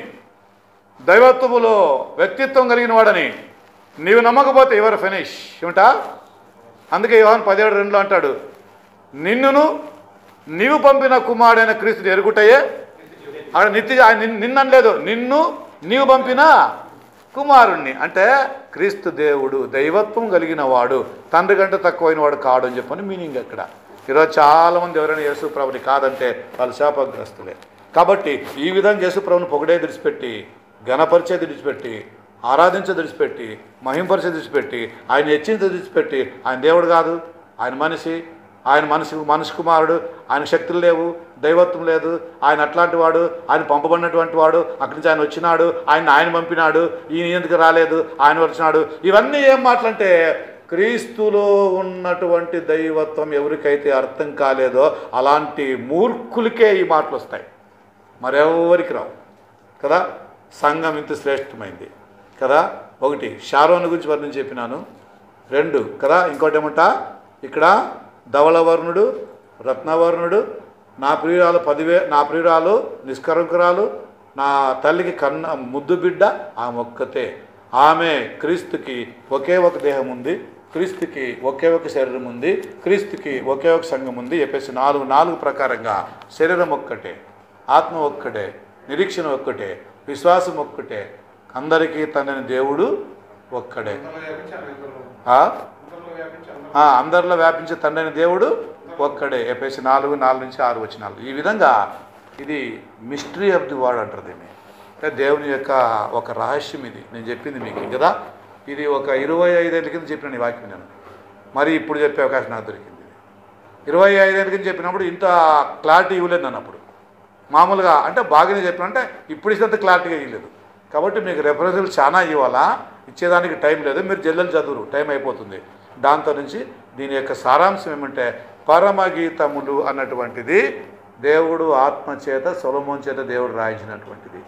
Speaker 1: దైవత్వములో వ్యక్తిత్వం కలిగిన వాడని నీవు నమ్మకపోతే యువర్ ఫినిష్ ఏమిటా. అందుకే యోహాను 17:2 అంటాడు, నిన్నును నీవు పంపిన కుమారుడైన క్రీస్తుని ఎరుగుటయే. అక్కడ నిన్నలేదు, నిన్ను నీవు పంపిన కుమారుణ్ణి. అంటే క్రీస్తు దేవుడు, దైవత్వం కలిగిన వాడు, తండ్రి కంటే తక్కువైన వాడు కాడు అని చెప్పని మీనింగ్ అక్కడ. ఈరోజు చాలామంది ఎవరైనా యేసు ప్రభుని కాదంటే వాళ్ళు శాపగ్రస్తులే. కాబట్టి ఈ విధంగా యేసు ప్రభుని పొగడే విడిచిపెట్టి, ఘనపరిచేది విడిచిపెట్టి ఆరాధించ విడిచిపెట్టి, మహింపరిచ విడిచిపెట్టి, ఆయన హెచ్చించ విడిచిపెట్టి, ఆయన దేవుడు కాదు, ఆయన మనిషి కుమారుడు, ఆయన శక్తులు లేవు, దైవత్వం లేదు, ఆయన అట్లాంటి వాడు, ఆయన పంపబడినటువంటి వాడు, అక్కడి నుంచి ఆయన వచ్చినాడు, ఆయన పంపినాడు, ఈయన ఎందుకు రాలేదు, ఆయన వచ్చినాడు, ఇవన్నీ ఏం మాటలంటే క్రీస్తులో ఉన్నటువంటి దైవత్వం ఎవరికైతే అర్థం కాలేదో అలాంటి మూర్ఖులకే ఈ మాటలు వస్తాయి, మరెవరికి రావు కదా. సంఘం ఇంత శ్రేష్టమైంది కదా. ఒకటి షారోను గురించి వర్ణించి చెప్పినాను. 2 కదా. ఇంకోటి ఏమంటా ఇక్కడ ధవళవర్ణుడు, రత్నవర్ణుడు, నా ప్రియురాలు నిష్కరంకురాలు, నా తల్లికి ముద్దు బిడ్డ ఆమె ఒక్కతే. ఆమె క్రీస్తుకి ఒకే ఒక దేహం ఉంది, క్రీస్తుకి ఒకే ఒక శరీరం ఉంది, క్రీస్తుకి ఒకే ఒక సంఘం ఉంది. ఎఫెసీ 4:4 ప్రకారంగా శరీరం ఒక్కటే, ఆత్మ ఒక్కటే, నిరీక్షణ ఒక్కటే, విశ్వాసం ఒక్కటే, అందరికీ తండ్రి దేవుడు ఒక్కడే. అందరిలో వ్యాపించే తండ్రి దేవుడు ఒక్కడే. ఎఫెసీ 4:4-6 వచనాలు. ఈ విధంగా ఇది మిస్టరీ ఆఫ్ ది వర్డ్ అంటారు దీన్ని. అంటే దేవుని యొక్క ఒక రహస్యం ఇది. నేను చెప్పింది మీకు కదా, ఇది ఒక 25 ఏళ్ళ కింద చెప్పిన ఈ వాక్యం నేను, మరి ఇప్పుడు చెప్పే అవకాశం నాకు దొరికింది. 25 ఏళ్ళ కింద చెప్పినప్పుడు ఇంత క్లారిటీ ఇవ్వలేదు నన్ను అప్పుడు. మామూలుగా అంటే బాగానే చెప్పినంటే ఇప్పుడు ఇచ్చినంత క్లారిటీగా ఇవ్వలేదు. కాబట్టి మీకు రెఫరెన్స్లు చాలా ఇవ్వాలా, ఇచ్చేదానికి టైం లేదు. మీరు జల్లెలు చదువురు, టైం అయిపోతుంది. దాంతో నుంచి దీని యొక్క సారాంశం ఏమంటే పరమగీతములు అన్నటువంటిది దేవుడు ఆత్మచేత సొలొమోను చేత దేవుడు రాయించినటువంటిది.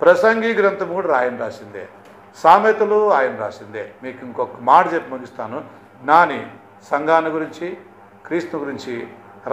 Speaker 1: ప్రసంగి గ్రంథం కూడా ఆయన రాసిందే, సామెతలు ఆయన రాసిందే. మీకు ఇంకొక మాట చెప్పి ముగిస్తాను. జ్ఞాని సంఘాన్ని గురించి, క్రీస్తు గురించి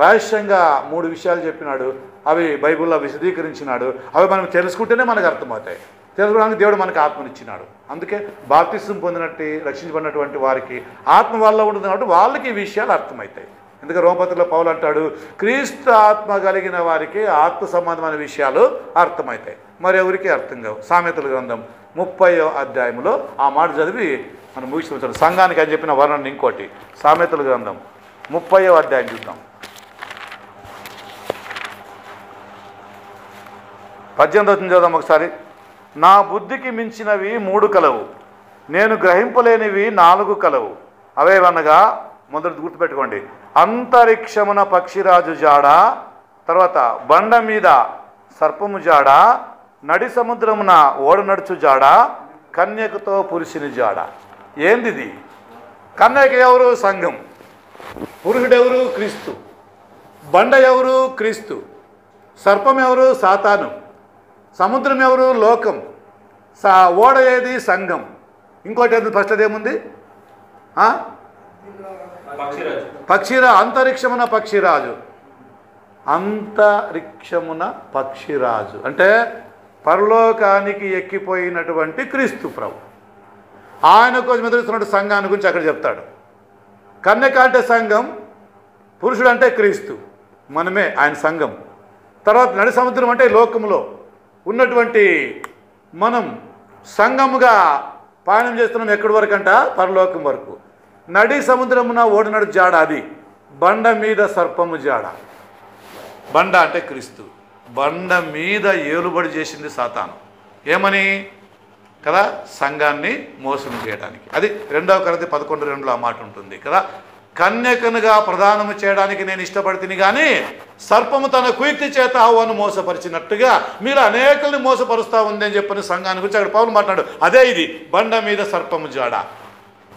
Speaker 1: రహస్యంగా 3 విషయాలు చెప్పినాడు. అవి బైబిల్లో విశదీకరించినాడు. అవి మనం తెలుసుకుంటేనే మనకు అర్థమవుతాయి. తెలుసుకోవడానికి దేవుడు మనకు ఆత్మనిచ్చినాడు. అందుకే బాప్తిసం పొందినట్టు రక్షించబడినటువంటి వారికి ఆత్మ వల్ల ఉంటుంది కాబట్టి వాళ్ళకి ఈ విషయాలు అర్థమవుతాయి. ఎందుకంటే రోమపత్రికలో పౌలు అంటాడు, క్రీస్తు ఆత్మ కలిగిన వారికి ఆత్మ సంబంధమైన విషయాలు అర్థమవుతాయి, మరి ఎవరికి అర్థం కావు. సామెతల గ్రంథం 30వ అధ్యాయంలో ఆ మాట చదివి మనం ముగిస్తున్నాం. సంఘానికి అని చెప్పిన వర్ణన ఇంకోటి, సామెతల గ్రంథం 30వ అధ్యాయం చూద్దాం. 18వ వచనం చదువుదాం ఒకసారి. నా బుద్ధికి మించినవి 3 కలవు, నేను గ్రహింపలేనివి 4 కలవు. అవేవనగా, మొదటి గుర్తుపెట్టుకోండి, అంతరిక్షమున పక్షిరాజు జాడ, తర్వాత బండ మీద సర్పము జాడ, నడి సముద్రమున ఓడనడుచు జాడ, కన్యకతో పురుషుని జాడ. ఏందిది? కన్యక ఎవరు? సంఘం. పురుషుడెవరు? క్రీస్తు. బండ ఎవరు? క్రీస్తు. సర్పం ఎవరు? సాతాను. సముద్రం ఎవరు? లోకం. ఓడ ఏది? సంఘం. ఇంకోటి ఏది? ఫస్ట్ అదేముంది? పక్షిరా అంతరిక్షమున పక్షిరాజు. అంతరిక్షమున పక్షిరాజు అంటే పరలోకానికి ఎక్కిపోయినటువంటి క్రీస్తు ప్రభు. ఆయన కోసం ఎదురుస్తున్నట్టు సంఘాన్ని గురించి అక్కడ చెప్తాడు. కన్యక అంటే సంఘం, పురుషుడు అంటే క్రీస్తు, మనమే ఆయన సంఘం. తర్వాత నడి సముద్రం అంటే లోకంలో ఉన్నటువంటి మనం సంఘముగా పాయనం చేస్తున్నాం. ఎక్కడి వరకు అంట? పరలోకం వరకు. నడి సముద్రమున ఓడినడు జాడ, అది బండ మీద సర్పము జాడ. బండ అంటే క్రీస్తు. బండ మీద ఏలుబడి చేసింది సాతాను. ఏమని కదా? సంఘాన్ని మోసం చేయడానికి. అది 2వ కొరింథీ 11:2 ఆ మాట ఉంటుంది కదా. కన్యకనుగా ప్రదానము చేయడానికి నేను ఇష్టపడితిని కానీ సర్పము తన కుయుక్తి చేత హవ్వను మోసపరిచినట్టుగా మీరు అనేకుల్ని మోసపరుస్తూ ఉంది అని చెప్పని సంఘాన్ని గురించి అక్కడ పౌలు మాట్లాడు. అదే ఇది బండ మీద సర్పము జాడ.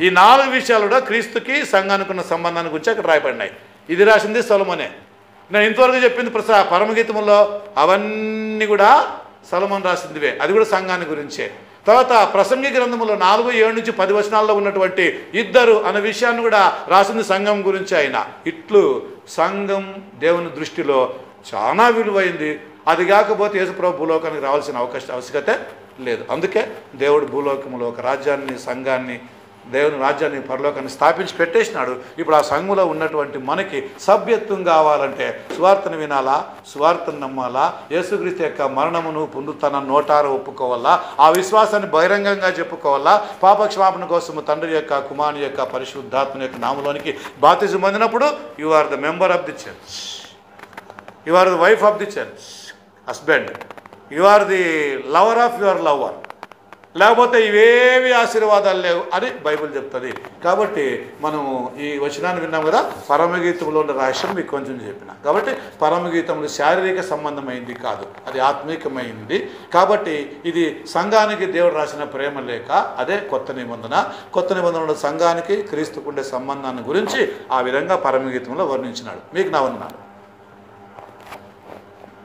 Speaker 1: ఈ 4 విషయాలు కూడా క్రీస్తుకి సంఘానికి ఉన్న సంబంధాన్ని గురించి అక్కడ రాయబడినాయి. ఇది రాసింది సొలొమోనే. నేను ఇంతవరకు చెప్పింది పరమగీతములో అవన్నీ కూడా సొలొమోను రాసిందివే. అది కూడా సంఘాన్ని గురించే. తర్వాత ప్రసంగి గ్రంథములో 4:7-10 వచనాల్లో ఉన్నటువంటి 2 అనే విషయాన్ని కూడా రాసింది సంఘం గురించి ఆయన. ఇట్లు సంఘం దేవుని దృష్టిలో చాలా విలువైంది. అది కాకపోతే యేసుప్రభు భూలోకానికి రావాల్సిన ఆవశ్యకత లేదు. అందుకే దేవుడు భూలోకంలో ఒక రాజ్యాన్ని, సంఘాన్ని, దేవుని రాజ్యాన్ని, పరలోకాన్ని స్థాపించి పెట్టేసినాడు. ఇప్పుడు ఆ సంఘంలో ఉన్నటువంటి మనకి సభ్యత్వం కావాలంటే సువార్తను వినాలా, సువార్తను నమ్మాలా, యేసుక్రీస్తు యొక్క మరణమును పునరుత్థానాన్ని నోటార ఒప్పుకోవాలా, ఆ విశ్వాసాన్ని బహిరంగంగా చెప్పుకోవాలా, పాపక్షమాపణ కోసము తండ్రి యొక్క, కుమారుని యొక్క, పరిశుద్ధాత్మ యొక్క నామలోనికి బాప్తిజం పొందినప్పుడు you are the member of the church, you are the wife of the church husband, you are the lover of your lover. లేకపోతే ఇవేవి ఆశీర్వాదాలు లేవు అని బైబిల్ చెప్తుంది. కాబట్టి మనము ఈ వచనాన్ని విన్నాం కదా, పరమగీతంలో ఉన్న రహస్యం మీకు కొంచెం చెప్పిన. కాబట్టి పరమగీతములు శారీరక సంబంధమైంది కాదు, అది ఆత్మీకమైంది. కాబట్టి ఇది సంఘానికి దేవుడు రాసిన ప్రేమ లేఖ. అదే కొత్త నిబంధన. కొత్త నిబంధనలో సంఘానికి క్రీస్తుకుండే సంబంధాన్ని గురించి ఆ విధంగా పరమగీతంలో వర్ణించినాడు. మీకు నా వందనాలు.